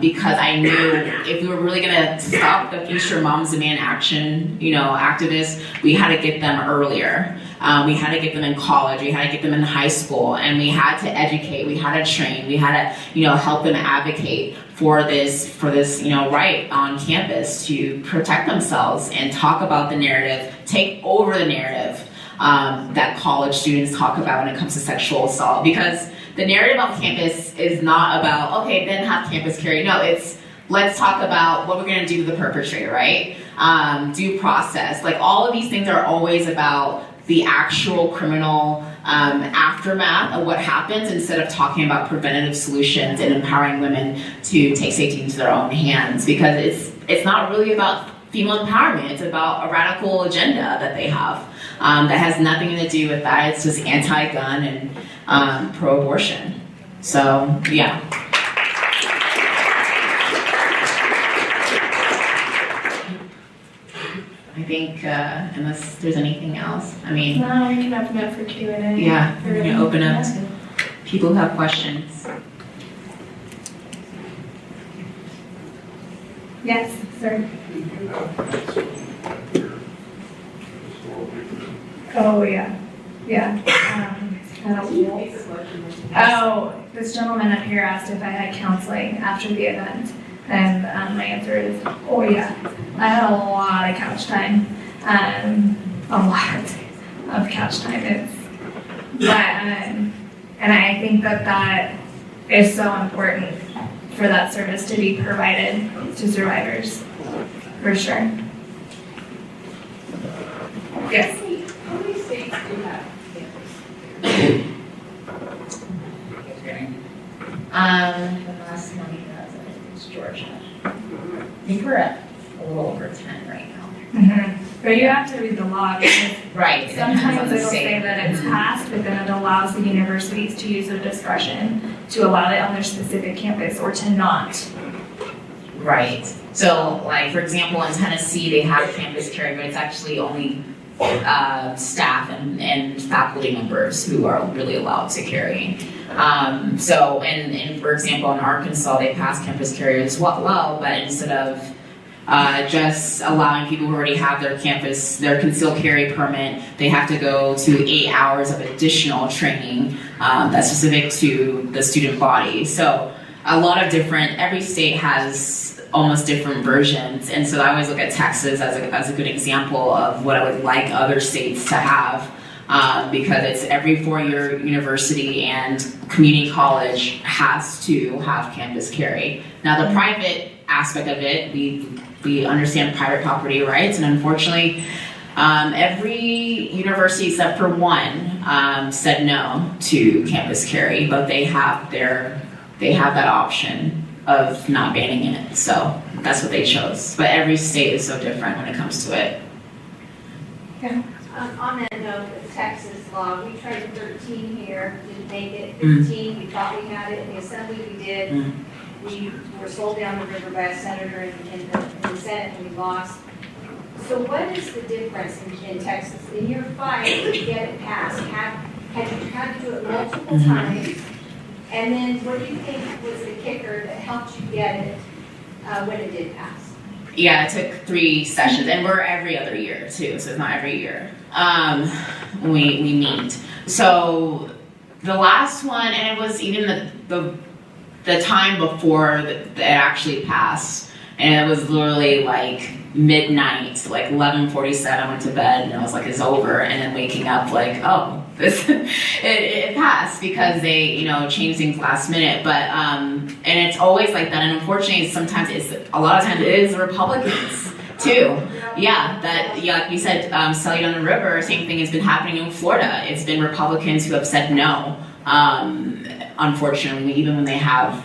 because I knew if we were really going to stop the future Moms Demand Action, activists, we had to get them earlier. We had to get them in college, we had to get them in high school, and we had to educate, we had to train, we had to, help them advocate for this, right on campus to protect themselves and talk about the narrative, take over the narrative that college students talk about when it comes to sexual assault. Because the narrative on campus is not about, okay, then have campus carry. No, it's let's talk about what we're going to do to the perpetrator, right? Due process. Like, all of these things are always about the actual criminal aftermath of what happens, instead of talking about preventative solutions and empowering women to take safety into their own hands. Because it's not really about female empowerment. It's about a radical agenda that they have that has nothing to do with that. It's just anti-gun and pro-abortion. So, yeah. I I think unless there's anything else, I mean, No, we can open up for Q&A. yeah, we're gonna open up to people who have questions. Yes, sir. Oh, yeah. Yeah. Oh, this gentleman up here asked if I had counseling after the event. And my answer is, oh yeah. I had a lot of couch time. A lot of couch time. And I think that is so important for that service to be provided to survivors, for sure. Yes. How many states do you have? The last one he has, I think, is Georgia. I think we're at a little over 10 right now. Mm-hmm. But you have to read the law because Right. sometimes it'll say that it's passed, but then it allows the universities to use their discretion to allow it on their specific campus or to not. Right. So, like, for example, in Tennessee, they have campus carry, but it's actually only staff and faculty members who are really allowed to carry. So, and for example, in Arkansas, they passed campus carry as well, but instead of just allowing people who already have their concealed carry permit, they have to go to 8 hours of additional training that's specific to the student body. So a lot of every state has almost different versions, and so I always look at Texas as a good example of what I would like other states to have, because it's every 4-year university and community college has to have campus carry. Now the private aspect of it, we understand private property rights, and unfortunately every university except for one said no to campus carry, but they have that option of not banning it, so that's what they chose. But every state is so different when it comes to it. Yeah. On that note, the Texas law, we tried 13 here, didn't make it. 15, we thought we had it. In the assembly, we did. We were sold down the river by a senator in the Senate, and we lost. So what is the difference in Texas? In your fight to get it passed, had you had to do it multiple times? And then what do you think was the kicker that helped you get it when it did pass? Yeah, it took 3 sessions, and we're every other year too, so it's not every year. We meet. So the last one, and it was even the time before it actually passed, and it was literally like midnight, like 11:47. I went to bed, and I was like, it's over, and then waking up like, oh, this it passed because they changed things last minute. But and it's always like that, and unfortunately sometimes a lot of times it is the Republicans too. Yeah, like you said, selling on the river, same thing has been happening in Florida. It's been Republicans who have said no, unfortunately, even when they have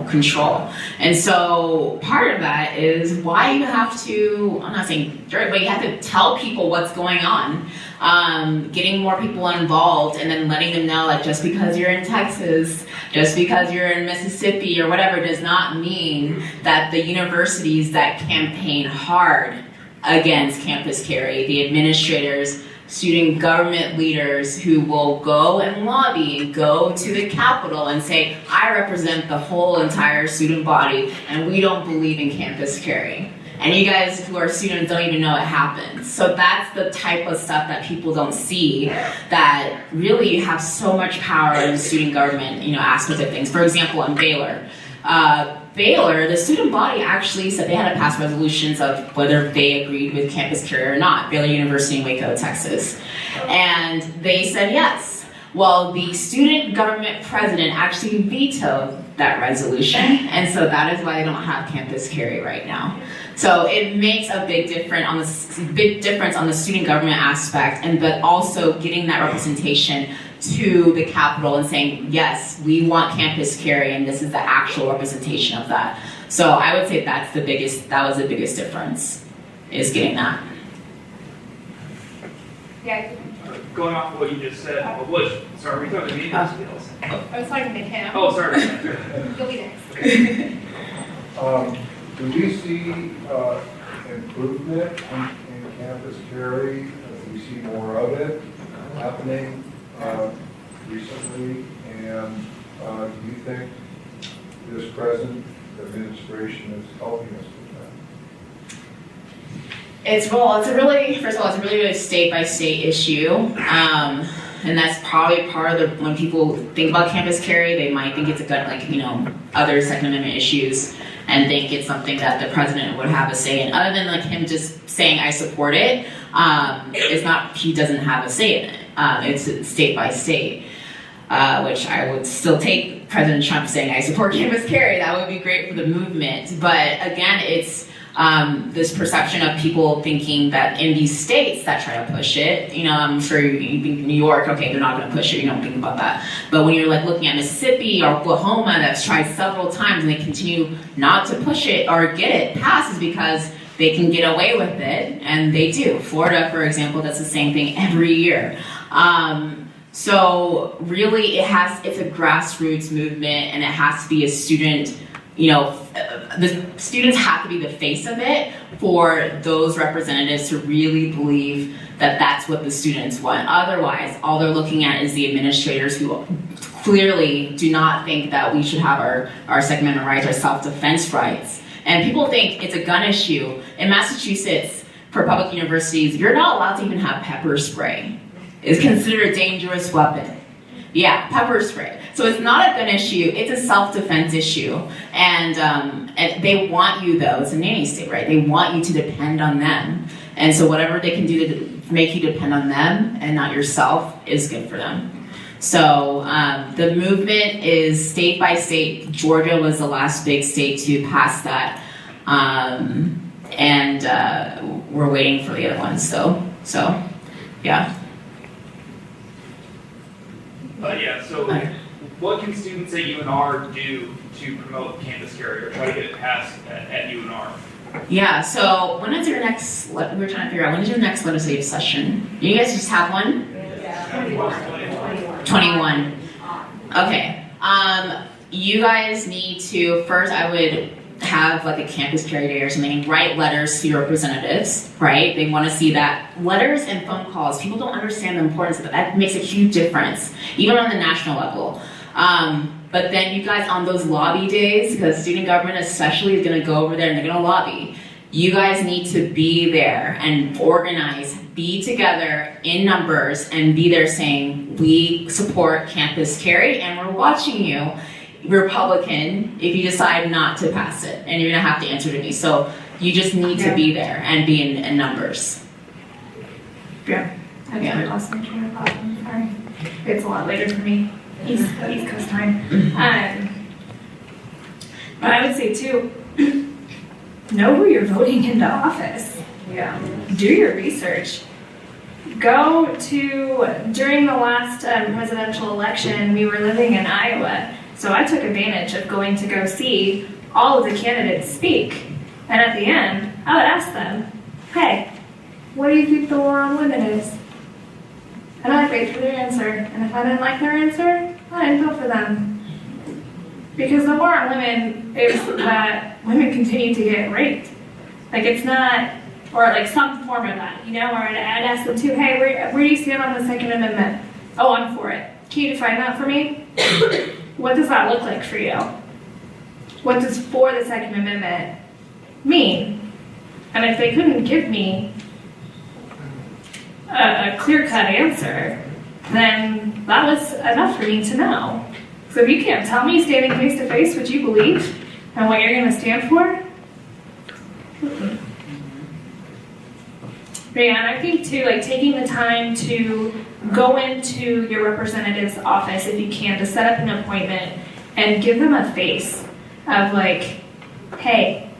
control. And so part of that is why you have to, I'm not saying jerk, but you have to tell people what's going on. Getting more people involved, and then letting them know that just because you're in Texas, just because you're in Mississippi or whatever, does not mean that the universities that campaign hard against campus carry, the administrators, student government leaders who will go and lobby and go to the Capitol and say, I represent the whole entire student body and we don't believe in campus carry. And you guys who are students don't even know it happens. So that's the type of stuff that people don't see, that really you have so much power in student government, aspects of things. For example, in Baylor, the student body actually said they had to pass resolutions of whether they agreed with campus carry or not, Baylor University in Waco, Texas. And they said yes. Well, the student government president actually vetoed that resolution, and so that is why they don't have campus carry right now. So it makes a big difference on the student government aspect, but also getting that representation to the Capitol and saying, yes, we want campus carry, and this is the actual representation of that. So I would say that was the biggest difference, is getting that. Yeah. Going off of what you just said, sorry, were you talking to me? I was talking to him. Oh, sorry. You'll be next. Do we see improvement in campus carry? We see more of it happening recently, and do you think this present administration is helping us with that? First of all, it's a really state-by-state issue. And that's probably part of when people think about campus carry, they might think it's a gun, like, other Second Amendment issues, and think it's something that the president would have a say in. Other than like him just saying, I support it, it's not, he doesn't have a say in it. It's state by state, which I would still take President Trump saying, I support campus carry. That would be great for the movement. But again, it's this perception of people thinking that in these states that try to push it, I'm sure you think New York, okay, they're not going to push it, you don't think about that. But when you're like looking at Mississippi or Oklahoma that's tried several times and they continue not to push it or get it passed, is because they can get away with it, and they do. Florida, for example, does the same thing every year. So really it's a grassroots movement, and it has to be a student, the students have to be the face of it for those representatives to really believe that that's what the students want. Otherwise, all they're looking at is the administrators who clearly do not think that we should have our Second Amendment rights, our self-defense rights. And people think it's a gun issue. In Massachusetts, for public universities, you're not allowed to even have pepper spray. It's considered a dangerous weapon. Yeah, pepper spray. So it's not a gun issue, it's a self-defense issue. And they want you, though, it's a nanny state, right? They want you to depend on them. And so whatever they can do to make you depend on them and not yourself is good for them. So the movement is state by state. Georgia was the last big state to pass that. And we're waiting for the other ones, so yeah. So what can students at UNR do to promote campus carry or try to get it passed at UNR? Yeah, so when is your next, we're trying to figure out, when is your next legislative session? You guys just have one? Yeah. 21. Okay. You guys need to, first I would have like a campus carry day or something, write letters to your representatives, right? They want to see that. Letters and phone calls, people don't understand the importance of that. That makes a huge difference, even on the national level. But then you guys on those lobby days, because student government especially is going to go over there and they're going to lobby, you guys need to be there and organize, be together in numbers and be there saying, we support campus carry and we're watching you, Republican, if you decide not to pass it, and you're gonna have to answer to me. So you just need to be there and be in numbers. Yeah. I lost my train of thought. I'm sorry. It's a lot later for me. East Coast time. But I would say too, know who you're voting into office. Yeah. Do your research. Go to, during the last presidential election, we were living in Iowa. So I took advantage of going to go see all of the candidates speak. And at the end, I would ask them, hey, what do you think the war on women is? And I'd wait for their answer. And if I didn't like their answer, I didn't vote for them. Because the war on women is that women continue to get raped. Like it's not, or like some form of that, or I'd ask them too, hey, where do you stand on the Second Amendment? Oh, I'm for it. Can you define that for me? What does that look like for you? What does for the Second Amendment mean? And if they couldn't give me a clear-cut answer, then that was enough for me to know. So if you can't tell me standing face-to-face what you believe and what you're going to stand for, yeah, and I think too, like taking the time to go into your representative's office if you can, to set up an appointment and give them a face of like, hey,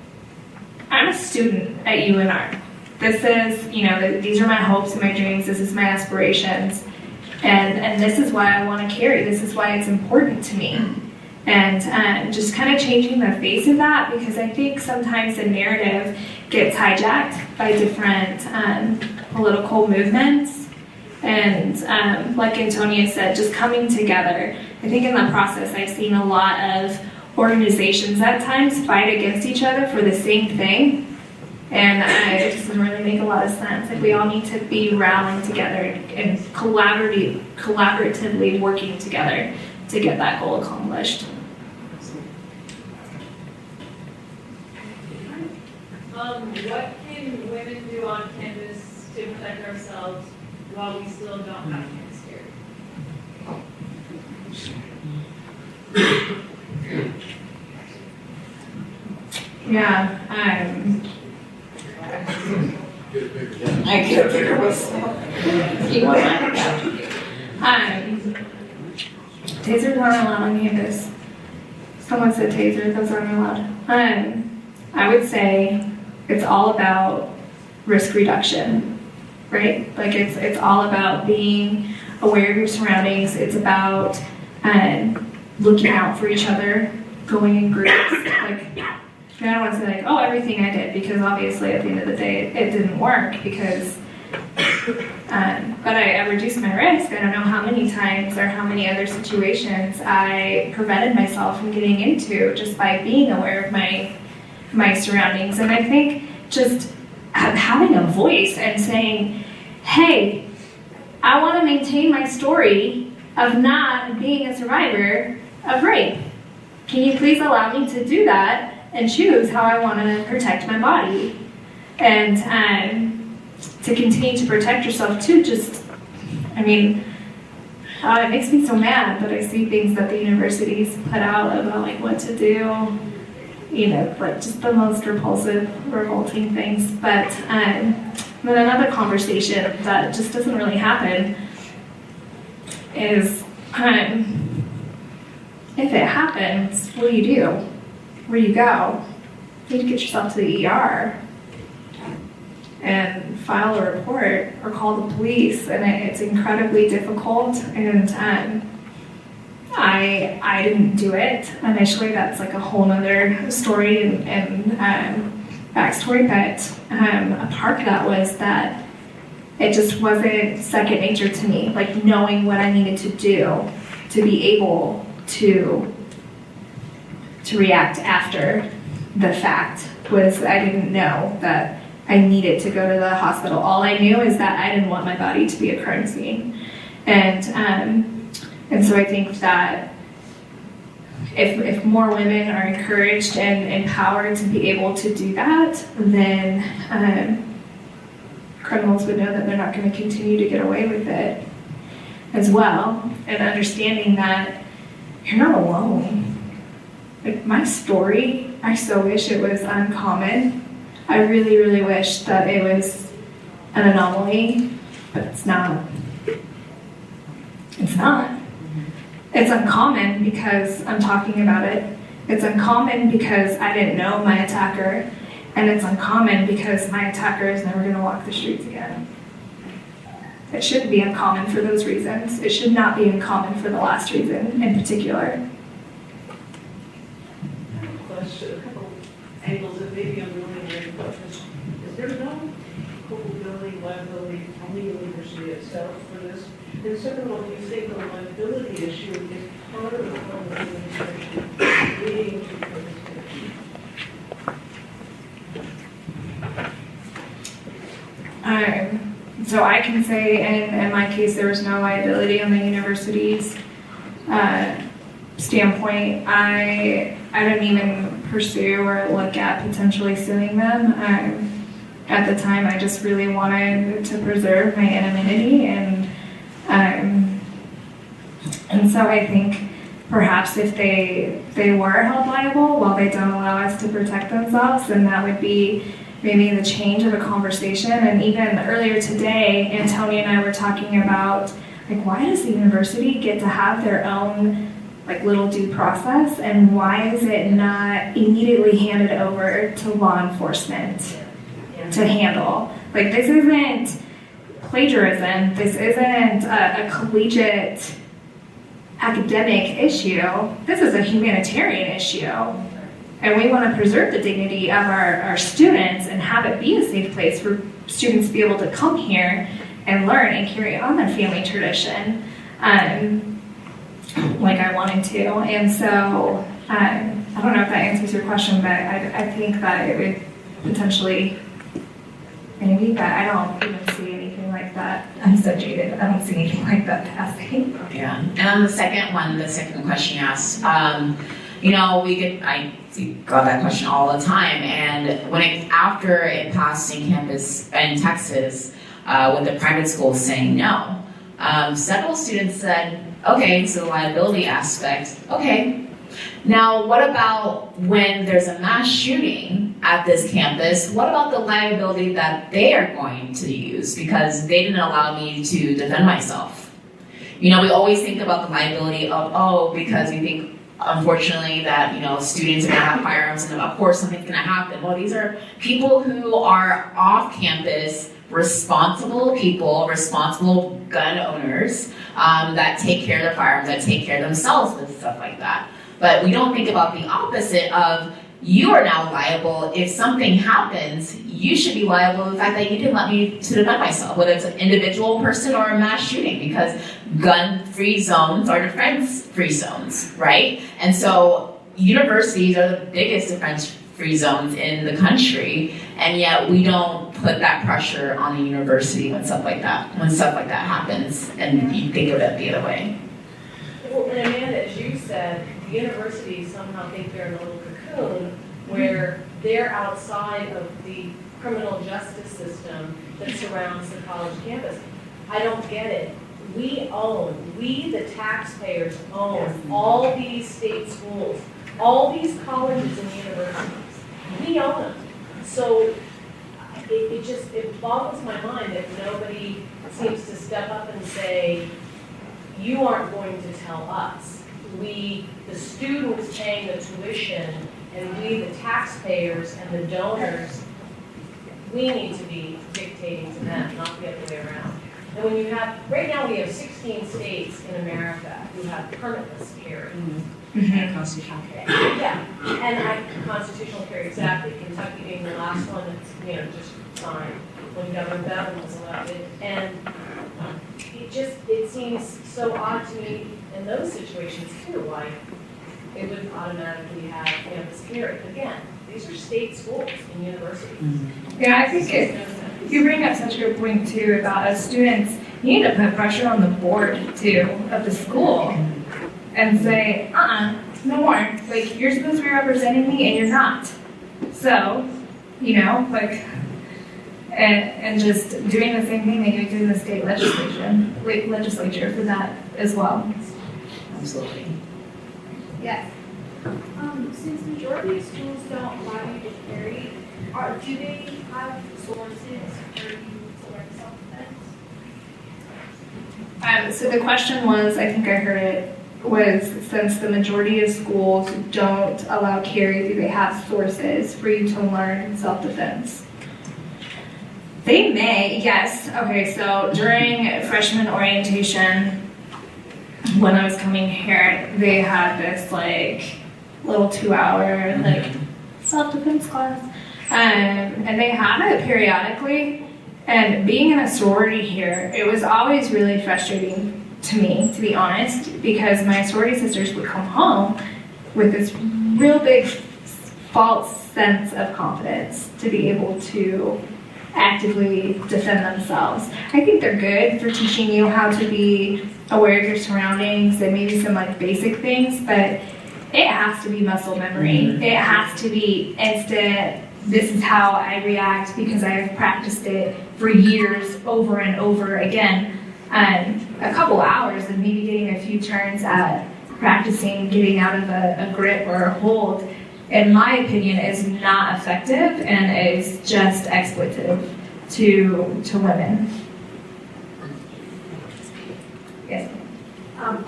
I'm a student at UNR. This is, these are my hopes and my dreams. This is my aspirations. And this is why I want to carry. This is why it's important to me. And just kind of changing the face of that, because I think sometimes the narrative gets hijacked by different political movements. And like Antonia said, just coming together. I think in the process I've seen a lot of organizations at times fight against each other for the same thing. And it just doesn't really make a lot of sense. Like, we all need to be rallying together and collaboratively working together to get that goal accomplished. What can women do on campus to protect ourselves while we still don't have campus carry? Yeah, I get bigger myself. Tasers aren't allowed on campus. Someone said taser, those aren't allowed. I would say it's all about risk reduction, right? Like, it's all about being aware of your surroundings. It's about looking out for each other, going in groups. Like, I don't want to say like, oh, everything I did, because obviously at the end of the day it didn't work, because but I reduced my risk. I don't know how many times or how many other situations I prevented myself from getting into just by being aware of my surroundings. And I think just having a voice and saying, hey, I want to maintain my story of not being a survivor of rape. Can you please allow me to do that and choose how I want to protect my body? And to continue to protect yourself too, just, I mean, it makes me so mad that I see things that the universities put out about like what to do, you know, like just the most repulsive, revolting things. But then another conversation that just doesn't really happen is, if it happens, what do you do? Where do you go? You need to get yourself to the ER and file a report or call the police, and it's incredibly difficult. And I didn't do it initially. That's like a whole nother story and backstory. But a part of that was that it just wasn't second nature to me. Like, knowing what I needed to do to be able to react after the fact was, I didn't know that I needed to go to the hospital. All I knew is that I didn't want my body to be a crime scene. And so I think that if more women are encouraged and empowered to be able to do that, then criminals would know that they're not going to continue to get away with it as well. And understanding that you're not alone. Like, my story, I so wish it was uncommon. I really, really wish that it was an anomaly, but it's not. It's not. It's uncommon because I'm talking about it. It's uncommon because I didn't know my attacker. And it's uncommon because my attacker is never going to walk the streets again. It shouldn't be uncommon for those reasons. It should not be uncommon for the last reason in particular. A couple angles that maybe I'm really worried about. Is there no culpability, liability on the university itself for this? And second of all, do you think the liability issue is part of the administration leading to this? So I can say in my case there was no liability on the university's standpoint. I didn't even pursue or look at potentially suing them. At the time, I just really wanted to preserve my anonymity, and so I think perhaps if they were held liable while they don't allow us to protect themselves, then that would be maybe the change of a conversation. And even earlier today, Antonia and I were talking about, like, why does the university get to have their own like little due process, and why is it not immediately handed over to law enforcement to handle? Like, this isn't plagiarism. This isn't a collegiate academic issue. This is a humanitarian issue. And we want to preserve the dignity of our students and have it be a safe place for students to be able to come here and learn and carry on their family tradition. Like I wanted to. And so, I don't know if that answers your question, but I think that it would potentially maybe, but I don't even see anything like that. I'm so jaded. I don't see anything like that passing. Yeah, and on the second question you asked, I got that question all the time, and after it passed in campus in Texas, with the private schools saying no, several students said, okay, so the liability aspect, okay. Now, what about when there's a mass shooting at this campus? What about the liability that they are going to use because they didn't allow me to defend myself? We always think about the liability of, because we think, unfortunately, that, students are going to have firearms and of course something's going to happen. Well, these are people who are off campus, responsible people, responsible gun owners that take care of their firearms, that take care of themselves with stuff like that. But we don't think about the opposite of, you are now liable. If something happens, you should be liable for the fact that you didn't let me to defend myself, whether it's an individual person or a mass shooting, because gun-free zones are defense-free zones, right? And so universities are the biggest defense-free zones in the country, and yet we don't put that pressure on the university when stuff like that happens, and you think of it the other way. Well, and Amanda, as you said, the universities somehow think they're in a little cocoon where they're outside of the criminal justice system that surrounds the college campus. I don't get it. We the taxpayers own all these state schools, all these colleges and universities. We own them. So it boggles my mind that nobody seems to step up and say, you aren't going to tell us. We, the students paying the tuition, and we, the taxpayers and the donors, we need to be dictating to them, not the other way around. And when you have, right now we have 16 states in America who have permitless carry. Mm-hmm. Constitutional carry. Yeah, and constitutional carry, exactly. Kentucky being the last one that's, just signed when Governor Bevin was elected. And it seems so odd to me in those situations too, why it wouldn't automatically have campus carry. But again, these are state schools and universities. Mm-hmm. Yeah, I think you bring up such a good point too about as students, you need to put pressure on the board too of the school and say, no more. Like, you're supposed to be representing me and you're not. So, and just doing the same thing they do in the state legislature for that as well. Absolutely. Yes. Since the majority of schools don't allow you to carry, do they have sources for you to learn self-defense? So the question was, I think I heard it, was since the majority of schools don't allow carry, do they have sources for you to learn self-defense? They may, yes. Okay, so during freshman orientation, when I was coming here, they had this little 2-hour self-defense class. And they had it periodically. And being in a sorority here, it was always really frustrating to me, to be honest, because my sorority sisters would come home with this real big false sense of confidence to be able to actively defend themselves. I think they're good for teaching you how to be aware of your surroundings and maybe some basic things, but it has to be muscle memory. It has to be instant. This is how I react because I have practiced it for years over and over again. A couple hours and maybe getting a few turns at practicing getting out of a grip or a hold, in my opinion, is not effective and is just exploitative to women. Yes. Of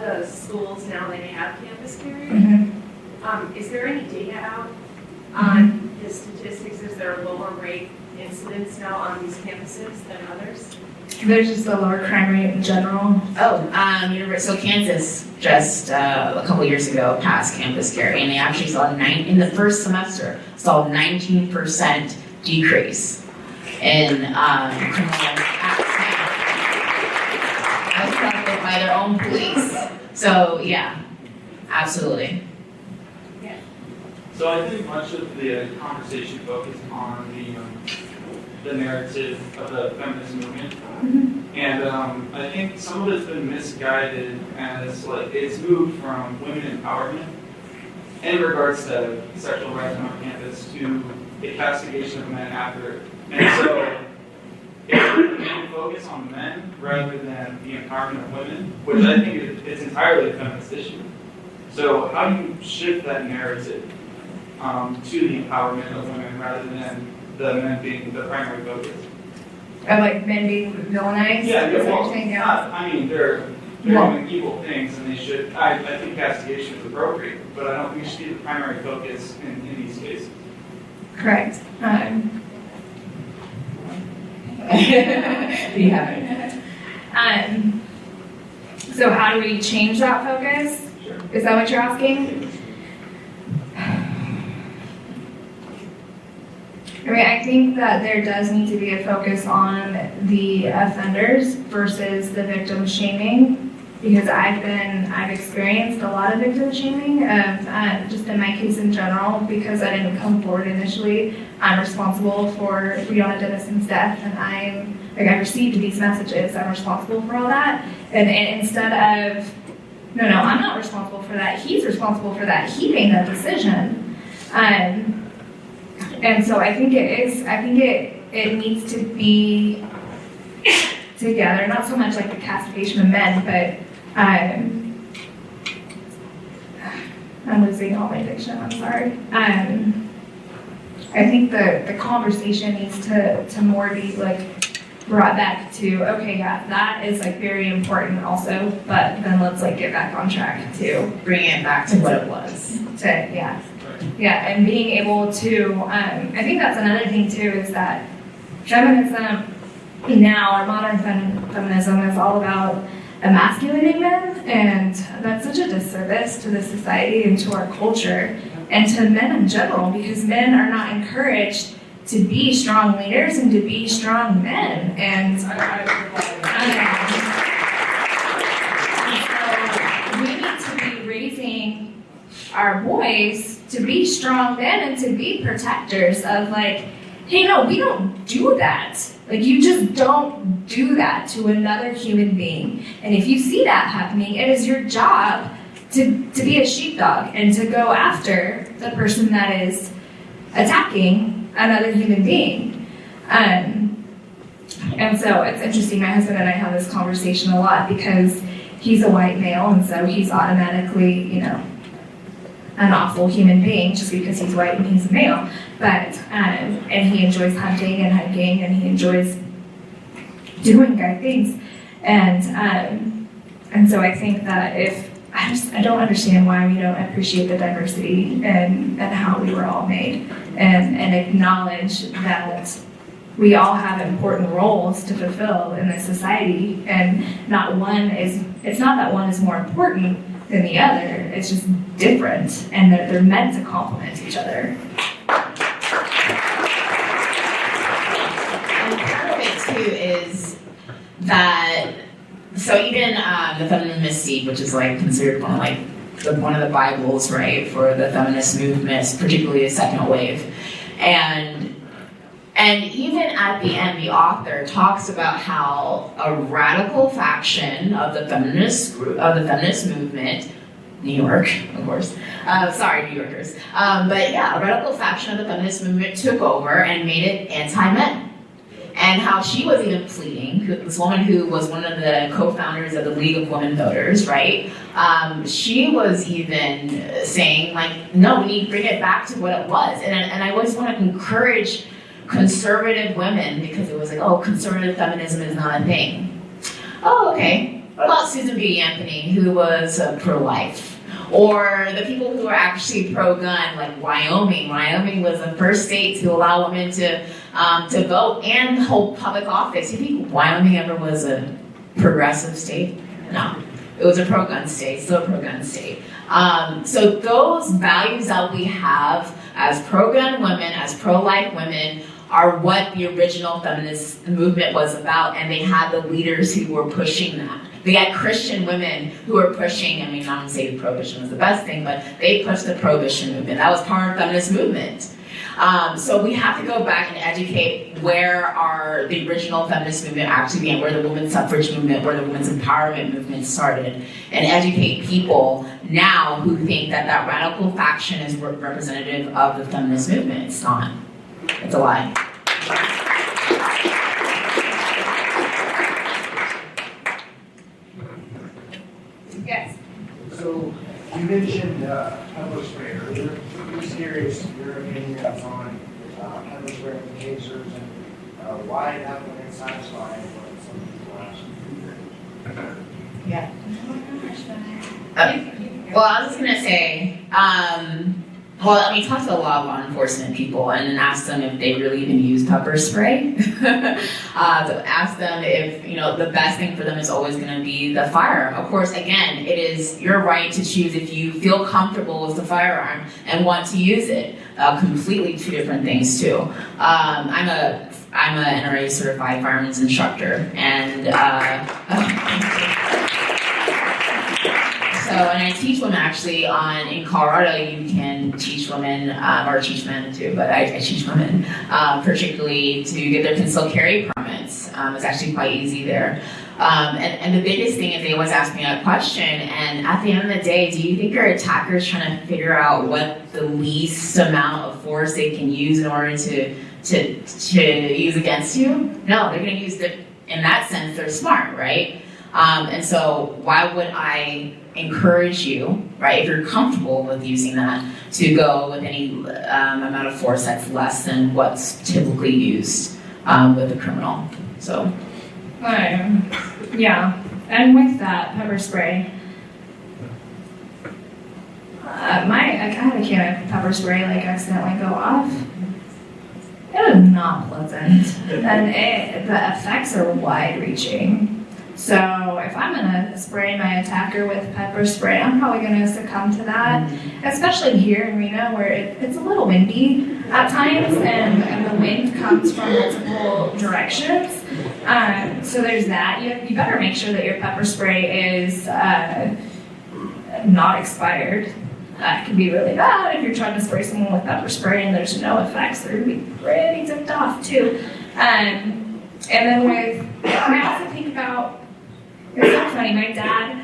the schools now that have campus carry, is there any data out on the statistics? Is there a lower rate incidents now on these campuses than others? There's just a lower crime rate in general. So Kansas just a couple years ago passed campus carry, and they actually saw in the first semester saw 19% decrease in criminal acts. That was conducted by their own police. So yeah, absolutely. Yeah. So I think much of the conversation focused on the narrative of the feminist movement, and I think some of it's been misguided as like it's moved from women empowerment in regards to sexual harassment on campus to the castigation of men after, and so it's main focus on men rather than the empowerment of women, which I think it's entirely a feminist issue. So how do you shift that narrative to the empowerment of women rather than the men being the primary focus? Or like men being villainized? Yeah, Is that what well, you're saying? I mean, they're doing evil things, and they should. I think castigation is appropriate, but I don't think it should be the primary focus in these cases. Correct. You have it. So how do we change that focus? Sure. Is that what you're asking? I mean, I think that there does need to be a focus on the offenders versus the victim shaming, because I've experienced a lot of victim shaming of just in my case in general, because I didn't come forward initially. I'm responsible for Breonna Dennison's death, and I received these messages. I'm responsible for all that, and instead of no, I'm not responsible for that. He's responsible for that. He made that decision. And so I think it needs to be together, not so much like the castigation of men, but I'm losing all my diction, I'm sorry. I think the conversation needs to more be like brought back to, okay, yeah, that is like very important also, but then let's like get back on track to Bring it back to what it was. Yeah, and being able to, I think that's another thing too, is that feminism now, or modern feminism, is all about emasculating men, and that's such a disservice to the society and to our culture, and to men in general, because men are not encouraged to be strong leaders and to be strong men, and so we need to be raising our boys to be strong men and to be protectors of like, hey, no, we don't do that. Like, you just don't do that to another human being. And if you see that happening, it is your job to be a sheepdog and to go after the person that is attacking another human being. And so it's interesting, my husband and I have this conversation a lot because he's a white male, and so he's automatically, an awful human being just because he's white and he's a male. But, and he enjoys hunting and hiking, and he enjoys doing good things. And so I think that I don't understand why we don't appreciate the diversity and how we were all made, and acknowledge that we all have important roles to fulfill in this society, and it's not that one is more important than the other, it's just different, and they're meant to complement each other. And part of it too is that, so even the Feminine Mystique, which is like considered one of the Bibles, right, for the feminist movement, particularly the second wave, and even at the end, the author talks about how a radical faction of the feminist movement, New York, of course. Sorry, New Yorkers. But yeah, a radical faction of the feminist movement took over and made it anti-men. And how she was even pleading, this woman who was one of the co-founders of the League of Women Voters, right? She was even saying, like, no, we need to bring it back to what it was. And I always want to encourage conservative women, because it was like, oh, conservative feminism is not a thing. Oh, okay. What about Susan B. Anthony, who was pro-life? Or the people who are actually pro-gun, like Wyoming. Wyoming was the first state to allow women to vote and hold public office. You think Wyoming ever was a progressive state? No. It was a pro-gun state, still a pro-gun state. So those values that we have as pro-gun women, as pro-life women, are what the original feminist movement was about, and they had the leaders who were pushing that. We had Christian women who were pushing, I mean, not to say prohibition was the best thing, but they pushed the prohibition movement. That was part of the feminist movement. So we have to go back and educate where the original feminist movement actually began, where the women's suffrage movement, where the women's empowerment movement started, and educate people now who think that that radical faction is representative of the feminist movement. It's not. It's a lie. Yes. So you mentioned pepper spray earlier. I'm curious your opinions on pepper spray and tasers and why that wouldn't satisfy what some people ask. Yeah. Well, I was just gonna say, talk to a lot of law enforcement people and then ask them if they really even use pepper spray. So ask them if, the best thing for them is always gonna be the firearm. Of course, again, it is your right to choose if you feel comfortable with the firearm and want to use it. Completely two different things too. I'm a NRA certified firearms instructor, and and I teach women actually in Colorado. You can teach women, or teach men too, but I teach women, particularly to get their concealed carry permits. It's actually quite easy there. And the biggest thing is they always ask me a question, and at the end of the day, do you think your attacker is trying to figure out what the least amount of force they can use in order to use against you? No, they're going to use in that sense, they're smart, right? And so why would I encourage you, right, if you're comfortable with using that, to go with any amount of force that's less than what's typically used with a criminal? So. Yeah, and with that pepper spray, I had a can of pepper spray accidentally go off. It was not pleasant, and the effects are wide-reaching. So if I'm gonna spray my attacker with pepper spray, I'm probably gonna succumb to that, especially here in Reno where it's a little windy at times, and the wind comes from multiple directions. So there's that. You better make sure that your pepper spray is not expired. That can be really bad if you're trying to spray someone with pepper spray and there's no effects. They're gonna be pretty tipped off too. And then I also think about, it's so funny, my dad,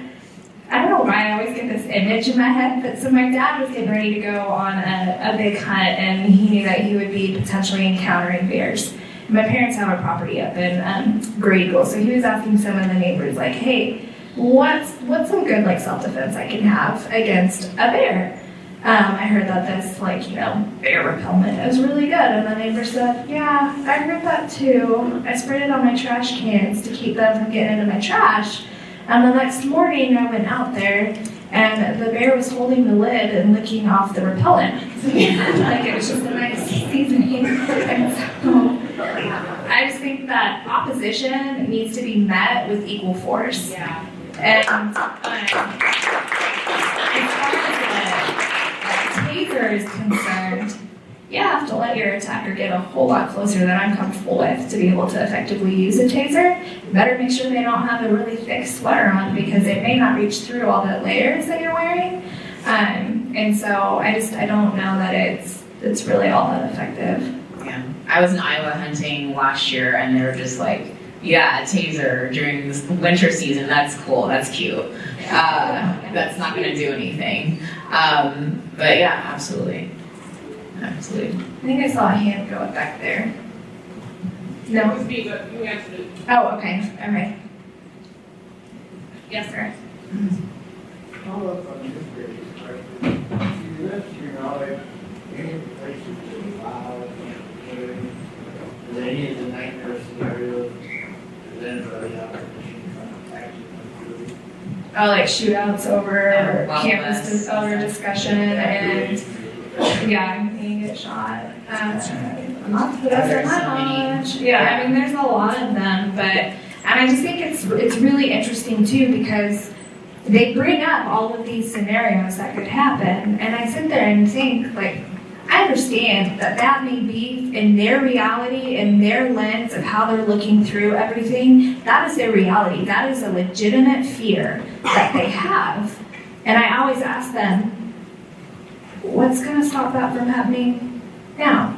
I don't know why I always get this image in my head, but so my dad was getting ready to go on a big hunt, and he knew that he would be potentially encountering bears. My parents have a property up in Great Eagle, so he was asking some of the neighbors, hey, what's some good self-defense I can have against a bear? I heard that this bear repellent is really good, and the neighbor said, yeah, I heard that too. I sprayed it on my trash cans to keep them from getting into my trash. And the next morning I went out there, and the bear was holding the lid and licking off the repellent. It was just a nice seasoning. And so I just think that opposition needs to be met with equal force. Yeah. And as far as taser is concerned, you have to let your attacker get a whole lot closer than I'm comfortable with to be able to effectively use a taser. You better make sure they don't have a really thick sweater on, because it may not reach through all the layers that you're wearing. And so I don't know that it's really all that effective. Yeah, I was in Iowa hunting last year, and they were just yeah, a taser during this winter season, that's cool, that's cute. That's not gonna do anything. But yeah, absolutely. Absolutely. I think I saw a hand go up back there. No? It was me, but you answered it. Oh, okay, all right. Yes, sir. Follow up on this question. To the best of your knowledge, any places that allow any of the nightmare scenarios presented by the opposition actually come through? Oh, shootouts over campus over discussion, and yeah, you get shot. Not to that much. Yeah, I mean, there's a lot of them, and I just think it's really interesting too, because they bring up all of these scenarios that could happen, and I sit there and think, I understand that that may be in their reality, in their lens of how they're looking through everything. That is their reality. That is a legitimate fear that they have. And I always ask them, what's going to stop that from happening now?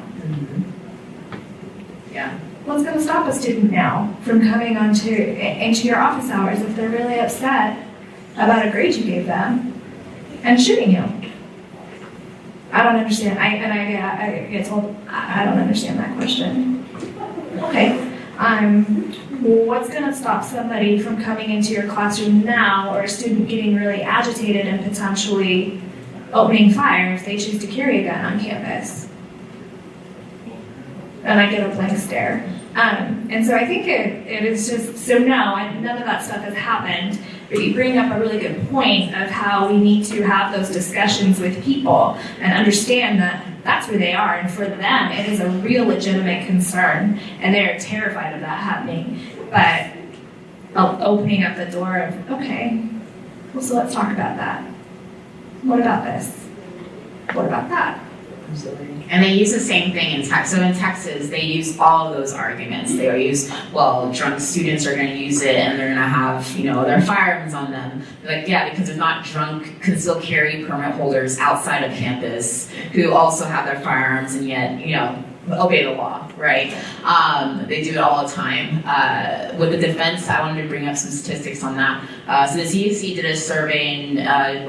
Yeah. What's going to stop a student now from coming into your office hours if they're really upset about a grade you gave them and shooting you? I don't understand. I get told I don't understand that question. Okay. What's going to stop somebody from coming into your classroom now, or a student getting really agitated and potentially opening fire if they choose to carry a gun on campus? And I get a blank stare. And so I think it is just, so no, none of that stuff has happened, but you bring up a really good point of how we need to have those discussions with people and understand that that's where they are, and for them it is a real legitimate concern, and they're terrified of that happening. But opening up the door of, okay, well, so let's talk about that. What about this? What about that? And they use the same thing in Texas. So in Texas, they use all of those arguments. They use, well, drunk students are going to use it and they're going to have, their firearms on them. They're like, yeah, because there's not drunk concealed carry permit holders outside of campus who also have their firearms and yet, obey the law, right? They do it all the time. With the defense, I wanted to bring up some statistics on that. So the CDC did a survey in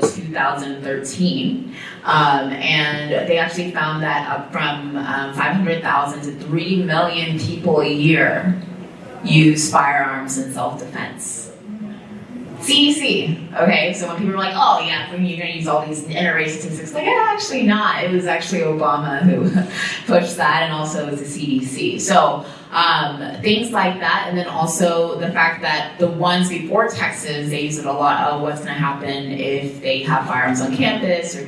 2013, and they actually found that up from 500,000 to 3 million people a year use firearms in self-defense. CDC, okay, so when people are like, oh yeah, you're gonna use all these inter-race statistics, like, actually not. It was actually Obama who pushed that, and also it was the CDC. So things like that, and then also the fact that the ones before Texas, they use it a lot. Oh, what's gonna happen if they have firearms on campus? They're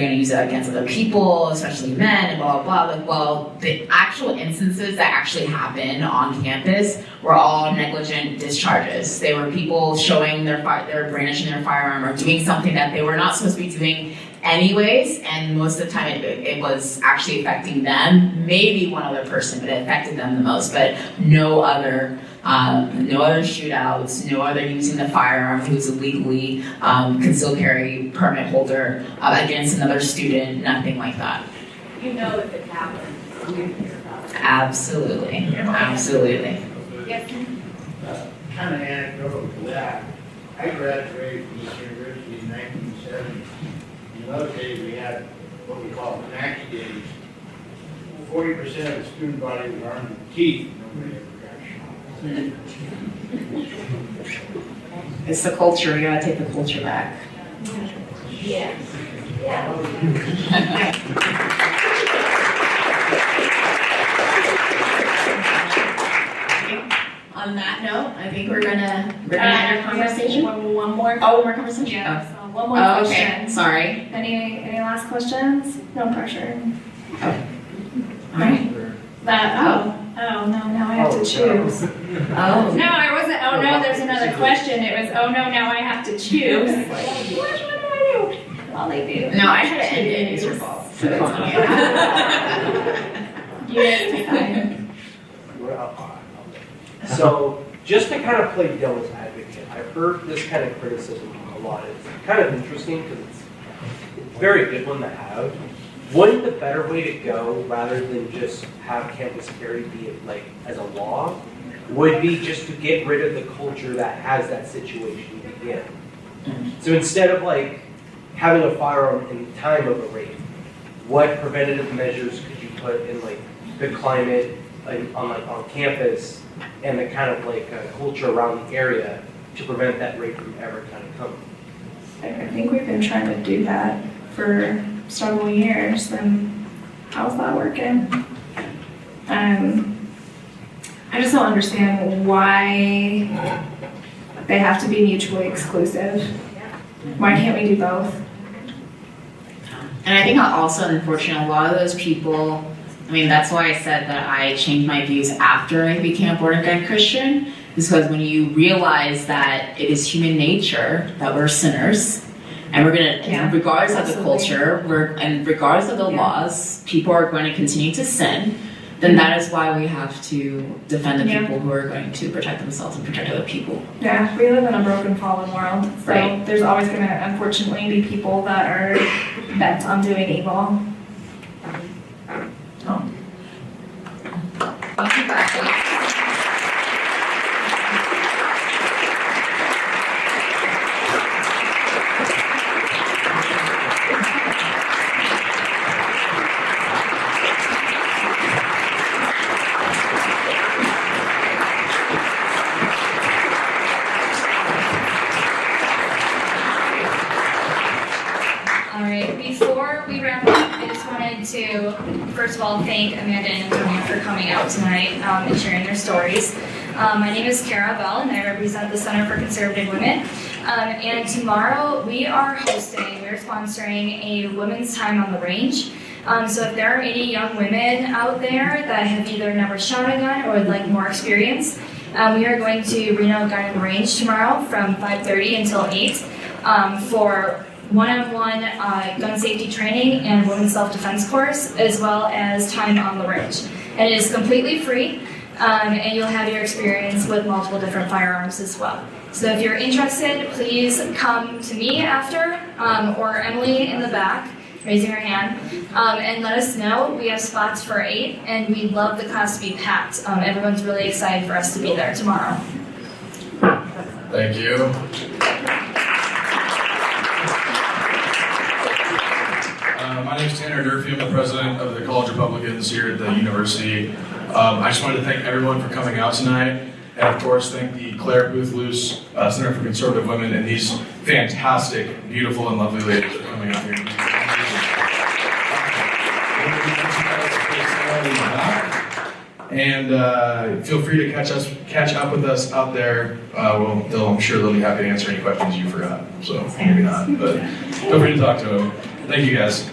gonna use it against other people, especially men, and blah, blah, blah. Like, well, the actual instances that actually happened on campus were all negligent discharges. They were people showing their brandishing their firearm or doing something that they were not supposed to be doing anyways, and most of the time it was actually affecting them, maybe one other person, but it affected them the most, but no other shootouts, no other using the firearm who's illegally concealed carry permit holder against another student, nothing like that. If it happened, we didn't hear about it. Absolutely, absolutely. Yes. Kind of anecdotal to that. I graduated from this university in 1970. In those days, we had what we call Mackey days. 40% of the student body was armed with teeth. Nobody ever got shot. It's the culture. We gotta take the culture back. Yes. Yeah. On that note, I think we're gonna end our conversation. One more. Oh, one more conversation? Yeah, so one more Oh, question. okay. Sorry. Any last questions? No pressure. All right. Oh, no, now I have to choose. Oh. No, I wasn't, oh no, there's another question. It was, oh no, now I have to choose. Which one do I do? All they do. No, I had to end it. It's your fault. So it's on you. You guys decide. So, just to kind of play devil's advocate, I've heard this kind of criticism a lot. It's kind of interesting because it's a very good one to have. Wouldn't the better way to go, rather than just have campus carry be like as a law, would be just to get rid of the culture that has that situation begin? So instead of like having a firearm in the time of a raid, what preventative measures could you put in like the climate on campus and the kind of like culture around the area to prevent that raid from ever kind of coming? I think we've been trying to do that for several years, and how's that working? I just don't understand why they have to be mutually exclusive. Why can't we do both? And I think also, unfortunately, a lot of those people, I mean, that's why I said that I changed my views after I became a born-again Christian, is because when you realize that it is human nature, that we're sinners, And we're gonna, Yeah, regardless of the absolutely. culture, and regardless of the Yeah. laws, people are going to continue to sin. Then that is why we have to defend the Yeah. people who are going to protect themselves and protect other people. Yeah, we live in a broken, fallen world. So Right. there's always going to, unfortunately, be people that are bent on doing evil. Oh. Thank you, Bradley. All right, before we wrap up, I just wanted to, first of all, thank Amanda and Antonia for coming out tonight and sharing their stories. My name is Kara Bell, and I represent the Center for Conservative Women. And tomorrow we are sponsoring a Women's Time on the Range. So if there are any young women out there that have either never shot a gun or would like more experience, we are going to Reno Gun and Range tomorrow from 5:30 until 8 for one-on-one gun safety training and women's self-defense course, as well as time on the range. And it is completely free, and you'll have your experience with multiple different firearms as well. So if you're interested, please come to me after, or Emily in the back, raising her hand, and let us know. We have spots for 8, and we'd love the class to be packed. Everyone's really excited for us to be there tomorrow. Thank you. My name is Tanner Durfee. I'm the president of the College Republicans here at the university. I just wanted to thank everyone for coming out tonight, and of course thank the Claire Booth-Luce Center for Conservative Women and these fantastic, beautiful, and lovely ladies for coming out here. And feel free to catch up with us out there. I'm sure they'll be happy to answer any questions you forgot. So maybe not, but feel free to talk to them. Thank you guys.